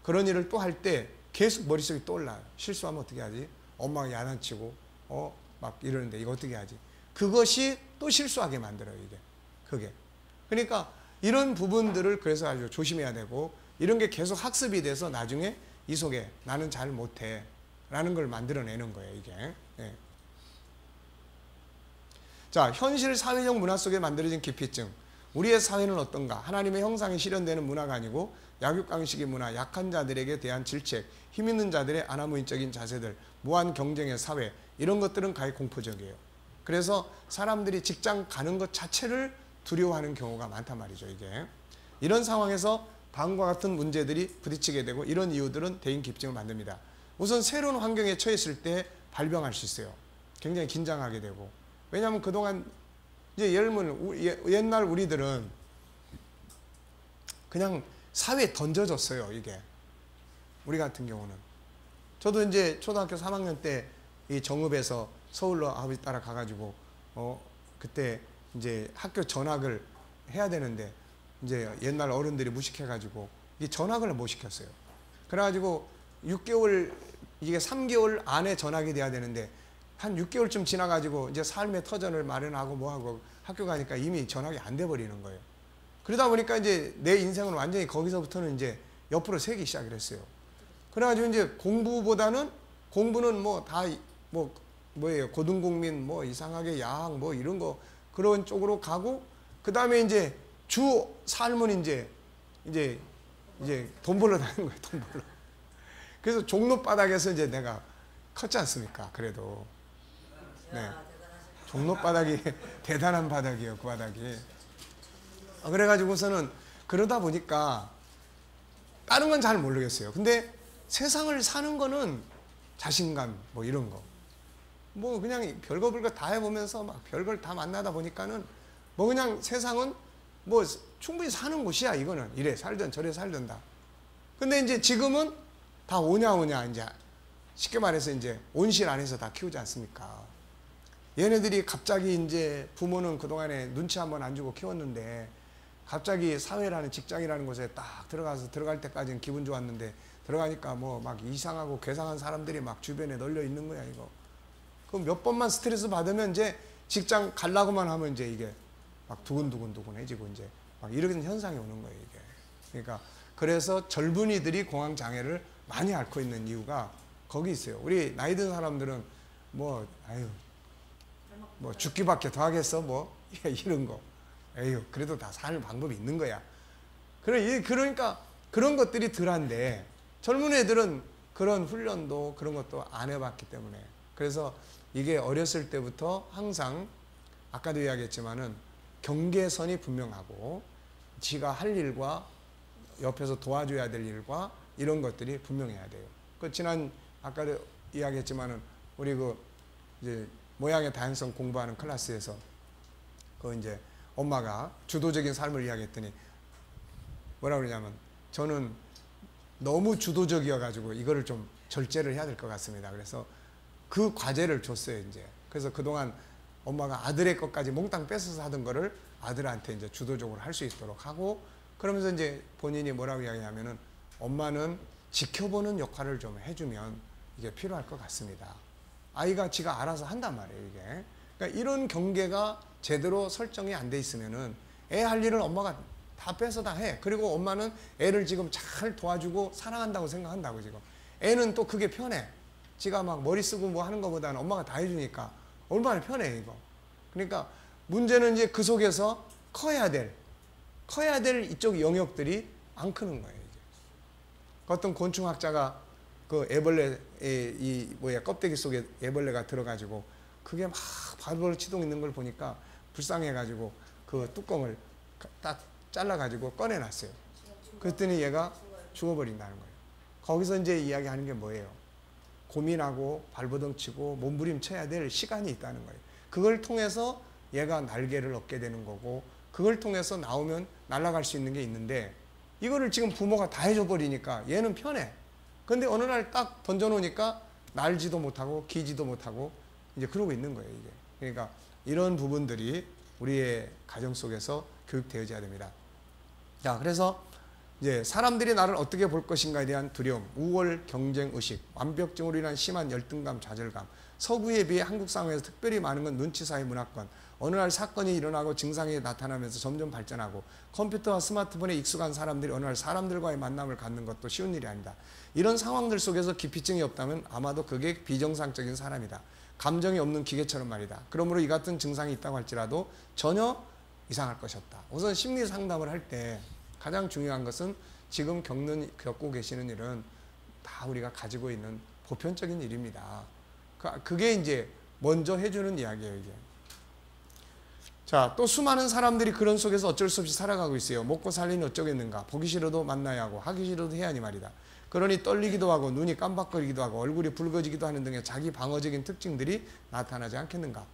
[SPEAKER 1] 그런 일을 또 할 때 계속 머릿속이 떠올라요. 실수하면 어떻게 하지? 엄마가 야단치고 막 이러는데 이거 어떻게 하지? 그것이 또 실수하게 만들어요. 그게 그러니까 이런 부분들을 그래서 아주 조심해야 되고 이런 게 계속 학습이 돼서 나중에 이 속에 나는 잘 못해 라는 걸 만들어내는 거예요, 이게. 예. 자, 현실 사회적 문화 속에 만들어진 기피증. 우리의 사회는 어떤가? 하나님의 형상이 실현되는 문화가 아니고 약육강식의 문화, 약한 자들에게 대한 질책, 힘 있는 자들의 아나무인적인 자세들, 무한 경쟁의 사회 이런 것들은 가히 공포적이에요. 그래서 사람들이 직장 가는 것 자체를 두려워하는 경우가 많단 말이죠, 이게. 이런 상황에서 다음과 같은 문제들이 부딪히게 되고 이런 이유들은 대인 기피증을 만듭니다. 우선 새로운 환경에 처했을 때 발병할 수 있어요. 굉장히 긴장하게 되고. 왜냐하면 그동안 이제 예를 들면 옛날 우리들은 그냥 사회에 던져졌어요, 이게. 우리 같은 경우는. 저도 이제 초등학교 3학년 때 이 정읍에서 서울로 아버지 따라 가가지고 그때 이제 학교 전학을 해야 되는데 이제 옛날 어른들이 무식해가지고 이 전학을 못 시켰어요. 그래가지고 6개월 이게 3개월 안에 전학이 돼야 되는데 한 6개월쯤 지나가지고 이제 삶의 터전을 마련하고 뭐하고 학교 가니까 이미 전학이 안 돼 버리는 거예요. 그러다 보니까 이제 내 인생은 완전히 거기서부터는 이제 옆으로 새기 시작을 했어요. 그래가지고 이제 공부는 뭐 다 뭐예요 고등국민 뭐 이상하게 야학 뭐 이런 거 그런 쪽으로 가고 그 다음에 이제 주 삶은 이제 돈 벌러 다니는 거예요, 돈 벌러. 그래서 종로 바닥에서 이제 내가 컸지 않습니까? 그래도 네 종로 바닥이 대단한 바닥이에요, 그 바닥이. 그래가지고서는 그러다 보니까 다른 건 잘 모르겠어요. 근데 세상을 사는 거는 자신감 뭐 이런 거 뭐 그냥 별거 별거 다 해보면서 막 별걸 다 만나다 보니까는 뭐 그냥 세상은 뭐 충분히 사는 곳이야, 이거는. 이래 살든 저래 살든 다. 근데 이제 지금은 다 오냐 이제 쉽게 말해서 이제 온실 안에서 다 키우지 않습니까? 얘네들이 갑자기 이제 부모는 그동안에 눈치 한번 안 주고 키웠는데 갑자기 사회라는 직장이라는 곳에 딱 들어갈 때까지는 기분 좋았는데 들어가니까 뭐 막 이상하고 괴상한 사람들이 막 주변에 널려 있는 거야, 이거. 그럼 몇 번만 스트레스 받으면 이제 직장 가려고만 하면 이제 이게 막 두근두근해지고 이제 막 이런 현상이 오는 거예요, 이게. 그러니까 그래서 젊은이들이 공황 장애를 많이 앓고 있는 이유가 거기 있어요. 우리 나이 든 사람들은 뭐 아유 뭐 죽기밖에 더 하겠어 뭐 이런 거. 에휴 그래도 다 사는 방법이 있는 거야. 그러니까 그런 것들이 덜한데 젊은 애들은 그런 훈련도 그런 것도 안 해봤기 때문에 그래서 이게 어렸을 때부터 항상 아까도 이야기했지만은 경계선이 분명하고 지가 할 일과 옆에서 도와줘야 될 일과 이런 것들이 분명해야 돼요. 그 지난 아까도 이야기했지만은 우리 그 이제 모양의 다양성 공부하는 클래스에서 그 이제 엄마가 주도적인 삶을 이야기했더니 뭐라 그러냐면 저는 너무 주도적이어 가지고 이거를 좀 절제를 해야 될 것 같습니다. 그래서 그 과제를 줬어요, 이제. 그래서 그동안 엄마가 아들의 것까지 몽땅 뺏어서 하던 거를 아들한테 이제 주도적으로 할 수 있도록 하고 그러면서 이제 본인이 뭐라고 이야기하면은 엄마는 지켜보는 역할을 좀 해주면 이게 필요할 것 같습니다. 아이가 지가 알아서 한단 말이에요, 이게. 그러니까 이런 경계가 제대로 설정이 안 돼 있으면은 애 할 일을 엄마가 다 뺏어 다 해. 그리고 엄마는 애를 지금 잘 도와주고 사랑한다고 생각한다고 지금. 애는 또 그게 편해. 지가 막 머리 쓰고 뭐 하는 것보다는 엄마가 다 해주니까 얼마나 편해, 이거. 그러니까 문제는 이제 그 속에서 커야 될 이쪽 영역들이 안 크는 거예요, 이제. 어떤 곤충학자가 그 애벌레, 껍데기 속에 애벌레가 들어가지고 그게 막 발벌 치동 있는 걸 보니까 불쌍해가지고 그 뚜껑을 딱 잘라가지고 꺼내놨어요. 그랬더니 얘가 죽어버린다는 거예요. 거기서 이제 이야기하는 게 뭐예요? 고민하고 발버둥 치고 몸부림쳐야 될 시간이 있다는 거예요. 그걸 통해서 얘가 날개를 얻게 되는 거고 그걸 통해서 나오면 날아갈 수 있는 게 있는데 이거를 지금 부모가 다 해줘 버리니까 얘는 편해. 근데 어느 날 딱 던져놓으니까 날지도 못하고 기지도 못하고 이제 그러고 있는 거예요, 이게. 그러니까 이런 부분들이 우리의 가정 속에서 교육되어져야 됩니다. 자, 그래서 이제 사람들이 나를 어떻게 볼 것인가에 대한 두려움, 우월, 경쟁 의식, 완벽증으로 인한 심한 열등감, 좌절감, 서구에 비해 한국 상황에서 특별히 많은 건 눈치사회 문화권, 어느 날 사건이 일어나고 증상이 나타나면서 점점 발전하고 컴퓨터와 스마트폰에 익숙한 사람들이 어느 날 사람들과의 만남을 갖는 것도 쉬운 일이 아니다. 이런 상황들 속에서 기피증이 없다면 아마도 그게 비정상적인 사람이다. 감정이 없는 기계처럼 말이다. 그러므로 이 같은 증상이 있다고 할지라도 전혀 이상할 것이 없다. 우선 심리 상담을 할 때 가장 중요한 것은 지금 겪고 계시는 일은 다 우리가 가지고 있는 보편적인 일입니다. 그게 이제 먼저 해주는 이야기예요, 이게. 자, 또 수많은 사람들이 그런 속에서 어쩔 수 없이 살아가고 있어요. 먹고 살리니 어쩌겠는가. 보기 싫어도 만나야 하고 하기 싫어도 해야 하니 말이다. 그러니 떨리기도 하고 눈이 깜빡거리기도 하고 얼굴이 붉어지기도 하는 등의 자기 방어적인 특징들이 나타나지 않겠는가.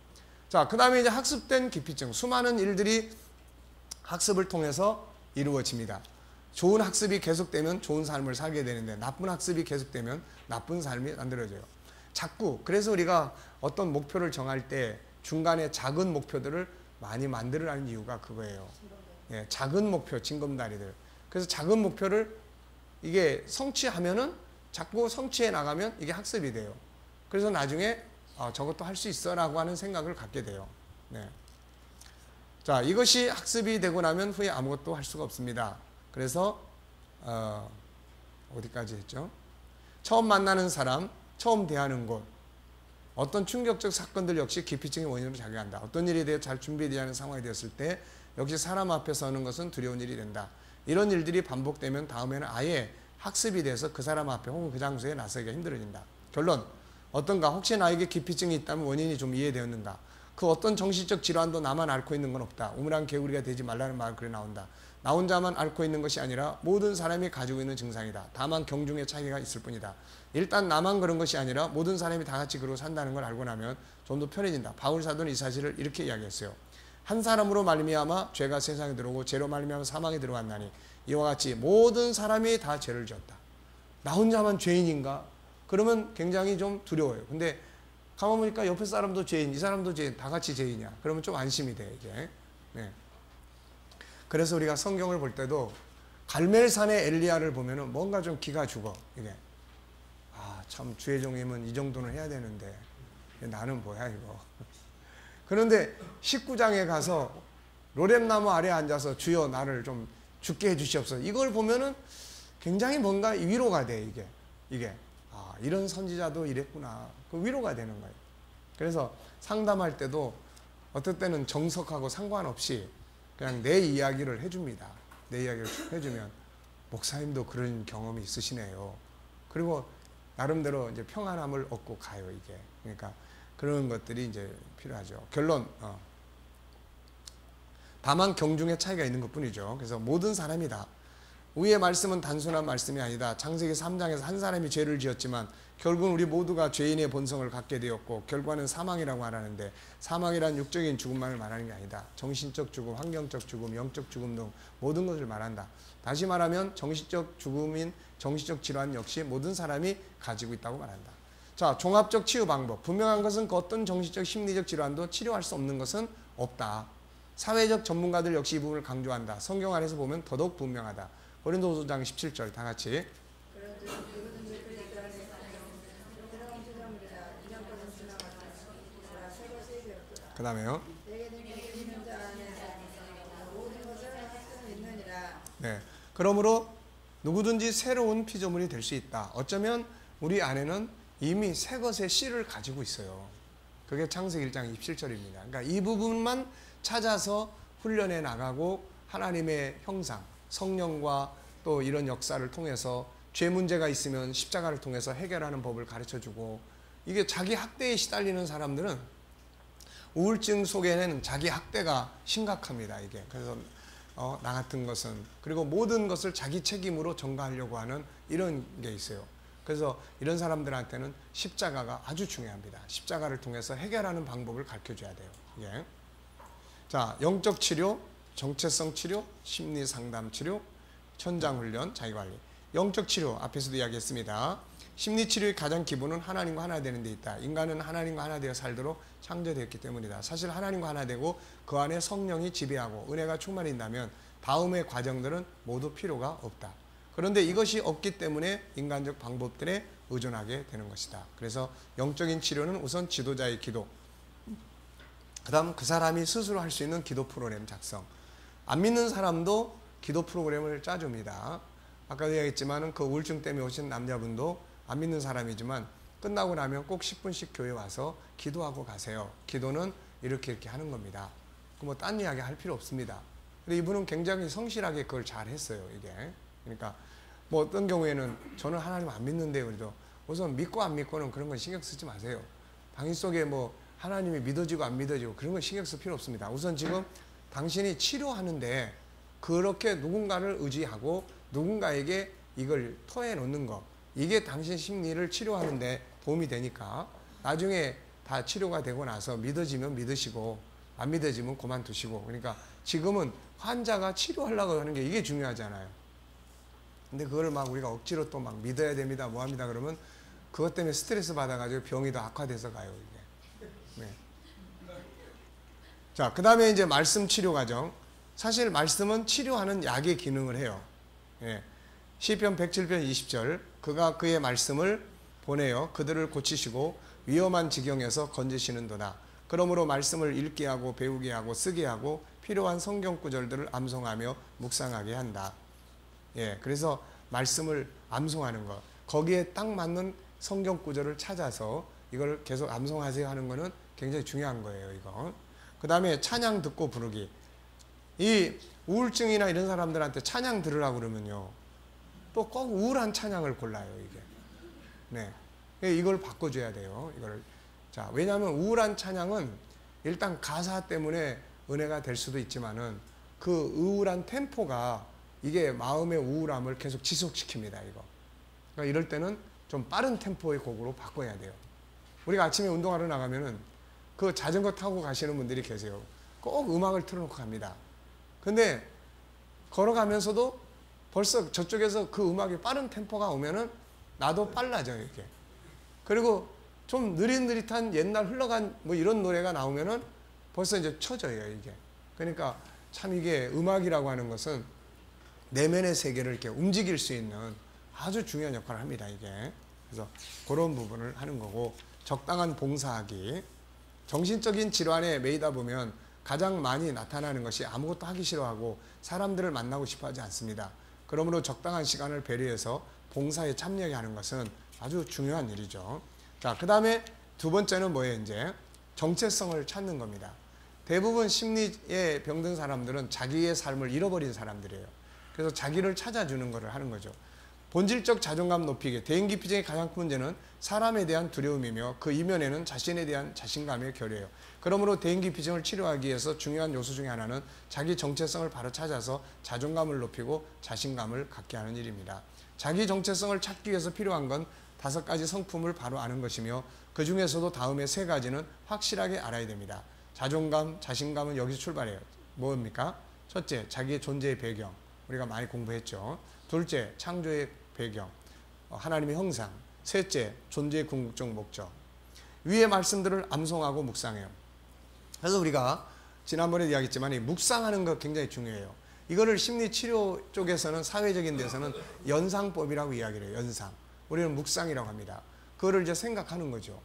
[SPEAKER 1] 자, 그 다음에 이제 학습된 기피증. 수많은 일들이 학습을 통해서 이루어집니다. 좋은 학습이 계속되면 좋은 삶을 살게 되는데 나쁜 학습이 계속되면 나쁜 삶이 만들어져요. 자꾸 그래서 우리가 어떤 목표를 정할 때 중간에 작은 목표들을 많이 만들어라는 이유가 그거예요. 예, 작은 목표, 징검다리들. 그래서 작은 목표를 이게 성취하면은 자꾸 성취해 나가면 이게 학습이 돼요. 그래서 나중에 저것도 할 수 있어라고 하는 생각을 갖게 돼요. 네. 자, 이것이 학습이 되고 나면 후에 아무것도 할 수가 없습니다. 그래서 어디까지 했죠? 처음 만나는 사람, 처음 대하는 곳, 어떤 충격적 사건들 역시 기피증의 원인으로 작용한다. 어떤 일에 대해 잘 준비되지 않은 상황이 되었을 때 역시 사람 앞에 서는 것은 두려운 일이 된다. 이런 일들이 반복되면 다음에는 아예 학습이 돼서 그 사람 앞에 혹은 그 장소에 나서기가 힘들어진다. 결론, 어떤가? 혹시 나에게 기피증이 있다면 원인이 좀 이해되었는가? 그 어떤 정신적 질환도 나만 앓고 있는 건 없다. 우물안 개구리가 되지 말라는 말 그래 나온다. 나 혼자만 앓고 있는 것이 아니라 모든 사람이 가지고 있는 증상이다. 다만 경중의 차이가 있을 뿐이다. 일단 나만 그런 것이 아니라 모든 사람이 다 같이 그러고 산다는 걸 알고 나면 좀 더 편해진다. 바울 사도는 이 사실을 이렇게 이야기했어요. 한 사람으로 말미암아 죄가 세상에 들어오고 죄로 말미암아 사망에 들어왔나니 이와 같이 모든 사람이 다 죄를 지었다. 나 혼자만 죄인인가? 그러면 굉장히 좀 두려워요. 근데 가만 보니까 옆에 사람도 죄인, 이 사람도 죄인, 다 같이 죄인이야. 그러면 좀 안심이 돼, 이제. 네. 그래서 우리가 성경을 볼 때도 갈멜산의 엘리야를 보면은 뭔가 좀 기가 죽어, 이게. 참 주의 종이면 이 정도는 해야 되는데 나는 뭐야 이거. 그런데 19장에 가서 로뎀나무 아래에 앉아서 주여 나를 좀 죽게 해주시옵소서. 이걸 보면은 굉장히 뭔가 위로가 돼. 이게 이런 선지자도 이랬구나. 그 위로가 되는 거예요. 그래서 상담할 때도 어떨 때는 정석하고 상관없이 그냥 내 이야기를 해줍니다. 내 이야기를 해주면 목사님도 그런 경험이 있으시네요. 그리고 나름대로 이제 평안함을 얻고 가요, 이게. 그러니까 그런 것들이 이제 필요하죠. 결론, 다만 경중의 차이가 있는 것 뿐이죠. 그래서 모든 사람이다. 위의 말씀은 단순한 말씀이 아니다. 창세기 3장에서 한 사람이 죄를 지었지만 결국은 우리 모두가 죄인의 본성을 갖게 되었고 결과는 사망이라고 말하는데 사망이란 육적인 죽음만을 말하는 게 아니다. 정신적 죽음, 환경적 죽음, 영적 죽음 등 모든 것을 말한다. 다시 말하면 정신적 죽음인 정신적 질환 역시 모든 사람이 가지고 있다고 말한다. 자, 종합적 치유 방법. 분명한 것은 그 어떤 정신적 심리적 질환도 치료할 수 없는 것은 없다. 사회적 전문가들 역시 이 부분을 강조한다. 성경 안에서 보면 더더욱 분명하다. 고린도후서 5장 17절 다 같이. 그 다음에요. 네. 그러므로 누구든지 새로운 피조물이 될 수 있다. 어쩌면 우리 안에는 이미 새 것의 씨를 가지고 있어요. 그게 창세기 1장 27절입니다. 그러니까 이 부분만 찾아서 훈련해 나가고 하나님의 형상, 성령과 또 이런 역사를 통해서 죄 문제가 있으면 십자가를 통해서 해결하는 법을 가르쳐주고 이게 자기 학대에 시달리는 사람들은 우울증 속에는 자기 학대가 심각합니다. 이게 그래서 나 같은 것은 그리고 모든 것을 자기 책임으로 전가하려고 하는 이런 게 있어요. 그래서 이런 사람들한테는 십자가가 아주 중요합니다. 십자가를 통해서 해결하는 방법을 가르쳐줘야 돼요. 예. 자, 영적 치료, 정체성 치료, 심리 상담 치료, 천장 훈련, 자기관리. 영적 치료 앞에서도 이야기했습니다. 심리 치료의 가장 기본은 하나님과 하나 되는 데 있다. 인간은 하나님과 하나 되어 살도록 창조되었기 때문이다. 사실 하나님과 하나 되고 그 안에 성령이 지배하고 은혜가 충만한다면 다음의 과정들은 모두 필요가 없다. 그런데 이것이 없기 때문에 인간적 방법들에 의존하게 되는 것이다. 그래서 영적인 치료는 우선 지도자의 기도, 그 다음 그 사람이 스스로 할 수 있는 기도 프로그램 작성. 안 믿는 사람도 기도 프로그램을 짜줍니다. 아까도 이야기했지만 그 우울증 때문에 오신 남자분도 안 믿는 사람이지만 끝나고 나면 꼭 10분씩 교회 와서 기도하고 가세요. 기도는 이렇게 하는 겁니다. 뭐 딴 이야기 할 필요 없습니다. 근데 이분은 굉장히 성실하게 그걸 잘 했어요, 이게. 그러니까 뭐 어떤 경우에는 저는 하나님 안 믿는데요. 그래도 우선 믿고 안 믿고는 그런 건 신경 쓰지 마세요. 당신 속에 뭐 하나님이 믿어지고 안 믿어지고 그런 건 신경 쓸 필요 없습니다. 우선 지금 당신이 치료하는데 그렇게 누군가를 의지하고 누군가에게 이걸 토해 놓는 거, 이게 당신 심리를 치료하는데 도움이 되니까 나중에 다 치료가 되고 나서 믿어지면 믿으시고 안 믿어지면 그만두시고. 그러니까 지금은 환자가 치료하려고 하는 게 이게 중요하잖아요. 근데 그걸 막 우리가 억지로 또 막 믿어야 됩니다, 뭐 합니다 그러면 그것 때문에 스트레스 받아가지고 병이 더 악화돼서 가요, 이게. 네. 자, 그 다음에 이제 말씀 치료 과정. 사실 말씀은 치료하는 약의 기능을 해요. 예. 시편 107편 20절. 그가 그의 말씀을 보내어 그들을 고치시고 위험한 지경에서 건지시는도다. 그러므로 말씀을 읽게 하고 배우게 하고 쓰게 하고 필요한 성경 구절들을 암송하며 묵상하게 한다. 예. 그래서 말씀을 암송하는 것. 거기에 딱 맞는 성경 구절을 찾아서 이걸 계속 암송하세요 하는 거는 굉장히 중요한 거예요, 이거. 그 다음에 찬양 듣고 부르기. 이 우울증이나 이런 사람들한테 찬양 들으라고 그러면요, 또 꼭 우울한 찬양을 골라요, 이게. 네. 이걸 바꿔줘야 돼요, 이걸. 자, 왜냐하면 우울한 찬양은 일단 가사 때문에 은혜가 될 수도 있지만은 그 우울한 템포가 이게 마음의 우울함을 계속 지속시킵니다, 이거. 그러니까 이럴 때는 좀 빠른 템포의 곡으로 바꿔야 돼요. 우리가 아침에 운동하러 나가면은 그 자전거 타고 가시는 분들이 계세요. 꼭 음악을 틀어놓고 갑니다. 근데 걸어가면서도 벌써 저쪽에서 그 음악이 빠른 템포가 오면은 나도 빨라져요, 이게. 그리고 좀 느릿느릿한 옛날 흘러간 뭐 이런 노래가 나오면은 벌써 이제 쳐져요, 이게. 그러니까 참 이게 음악이라고 하는 것은 내면의 세계를 이렇게 움직일 수 있는 아주 중요한 역할을 합니다, 이게. 그래서 그런 부분을 하는 거고, 적당한 봉사하기. 정신적인 질환에 매이다 보면 가장 많이 나타나는 것이 아무것도 하기 싫어하고 사람들을 만나고 싶어 하지 않습니다. 그러므로 적당한 시간을 배려해서 봉사에 참여하는 것은 아주 중요한 일이죠. 자, 그 다음에 두 번째는 뭐예요? 이제 정체성을 찾는 겁니다. 대부분 심리에 병든 사람들은 자기의 삶을 잃어버린 사람들이에요. 그래서 자기를 찾아주는 것을 하는 거죠. 본질적 자존감 높이기, 대인기피증의 가장 큰 문제는 사람에 대한 두려움이며 그 이면에는 자신에 대한 자신감의 결여예요. 그러므로 대인기피증을 치료하기 위해서 중요한 요소 중에 하나는 자기 정체성을 바로 찾아서 자존감을 높이고 자신감을 갖게 하는 일입니다. 자기 정체성을 찾기 위해서 필요한 건 5가지 성품을 바로 아는 것이며 그 중에서도 다음에 3가지는 확실하게 알아야 됩니다. 자존감, 자신감은 여기서 출발해요. 뭡니까? 첫째, 자기의 존재의 배경. 우리가 많이 공부했죠. 둘째, 창조의 배경, 하나님의 형상. 셋째, 존재의 궁극적 목적. 위의 말씀들을 암송하고 묵상해요. 그래서 우리가 지난번에 이야기했지만 이 묵상하는 거 굉장히 중요해요. 이거를 심리치료 쪽에서는, 사회적인 데서는 연상법이라고 이야기를 해요. 연상. 우리는 묵상이라고 합니다. 그거를 이제 생각하는 거죠.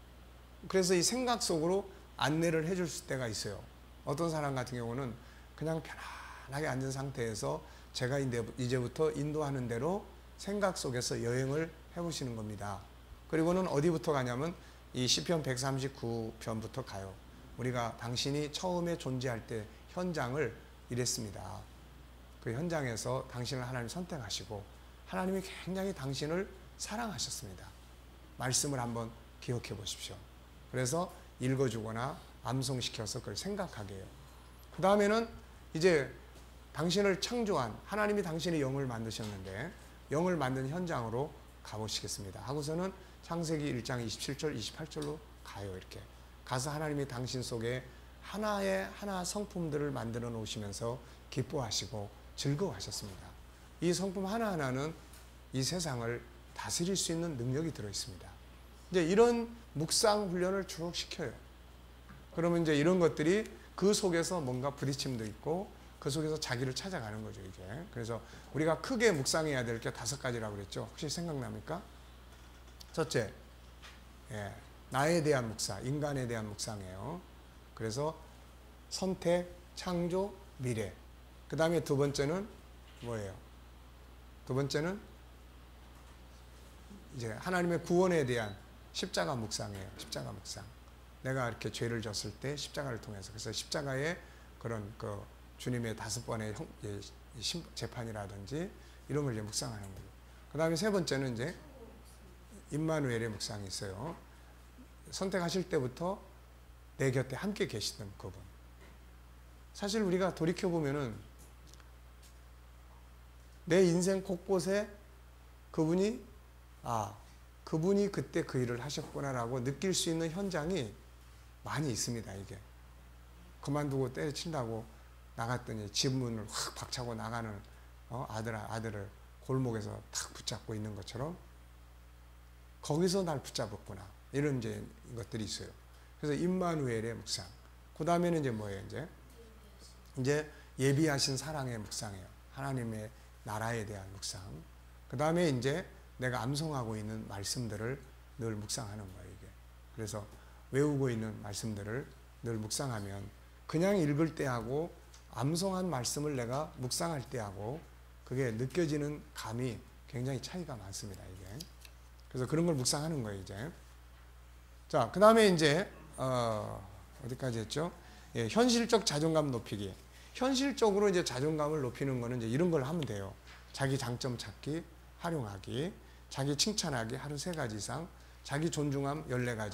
[SPEAKER 1] 그래서 이 생각 속으로 안내를 해줄 때가 있어요. 어떤 사람 같은 경우는 그냥 편안하게 앉은 상태에서 제가 이제부터 인도하는 대로 생각 속에서 여행을 해보시는 겁니다. 그리고는 어디부터 가냐면 이 시편 139편부터 가요. 우리가 당신이 처음에 존재할 때 현장을 이랬습니다. 그 현장에서 당신을 하나님 선택하시고 하나님이 굉장히 당신을 사랑하셨습니다. 말씀을 한번 기억해 보십시오. 그래서 읽어주거나 암송시켜서 그걸 생각하게 해요. 그 다음에는 이제 당신을 창조한 하나님이 당신의 영을 만드셨는데 영을 만든 현장으로 가보시겠습니다. 하고서는 창세기 1장 27절 28절로 가요. 이렇게 가서 하나님이 당신 속에 하나 성품들을 만들어 놓으시면서 기뻐하시고 즐거워하셨습니다. 이 성품 하나하나는 이 세상을 다스릴 수 있는 능력이 들어있습니다. 이제 이런 묵상 훈련을 쭉 시켜요. 그러면 이제 이런 것들이 그 속에서 뭔가 부딪힘도 있고 그 속에서 자기를 찾아가는 거죠, 이게. 그래서 우리가 크게 묵상해야 될 게 5가지라고 그랬죠. 혹시 생각납니까? 첫째, 나에 대한 묵상, 인간에 대한 묵상이에요. 그래서 선택, 창조, 미래. 그 다음에 두 번째는 뭐예요? 두 번째는 이제 하나님의 구원에 대한 십자가 묵상이에요. 십자가 묵상. 내가 이렇게 죄를 졌을 때 십자가를 통해서. 그래서 십자가의 그런 그 주님의 5번의 재판이라든지 이런 걸 이제 묵상하는 거예요. 그 다음에 세 번째는 이제 임마누엘의 묵상이 있어요. 선택하실 때부터 내 곁에 함께 계시던 그분. 사실 우리가 돌이켜보면은 내 인생 곳곳에 그분이 그분이 그때 그 일을 하셨구나라고 느낄 수 있는 현장이 많이 있습니다. 이게 그만두고 때려친다고 나갔더니 집 문을 확 박차고 나가는 아들을 골목에서 탁 붙잡고 있는 것처럼 거기서 날 붙잡았구나. 이런 이제 것들이 있어요. 그래서 임마누엘의 묵상. 그 다음에는 이제 뭐예요? 이제 예비하신 사랑의 묵상이에요. 하나님의 나라에 대한 묵상. 그 다음에 이제 내가 암송하고 있는 말씀들을 늘 묵상하는 거예요, 이게. 그래서 외우고 있는 말씀들을 늘 묵상하면 그냥 읽을 때하고 암송한 말씀을 내가 묵상할 때하고 그게 느껴지는 감이 굉장히 차이가 많습니다, 이게. 그래서 그런 걸 묵상하는 거예요, 이제. 자, 그 다음에 이제, 어디까지 했죠? 현실적 자존감 높이기. 현실적으로 이제 자존감을 높이는 거는 이제 이런 걸 하면 돼요. 자기 장점 찾기, 활용하기, 자기 칭찬하기 하루 3가지 이상, 자기 존중함 14가지.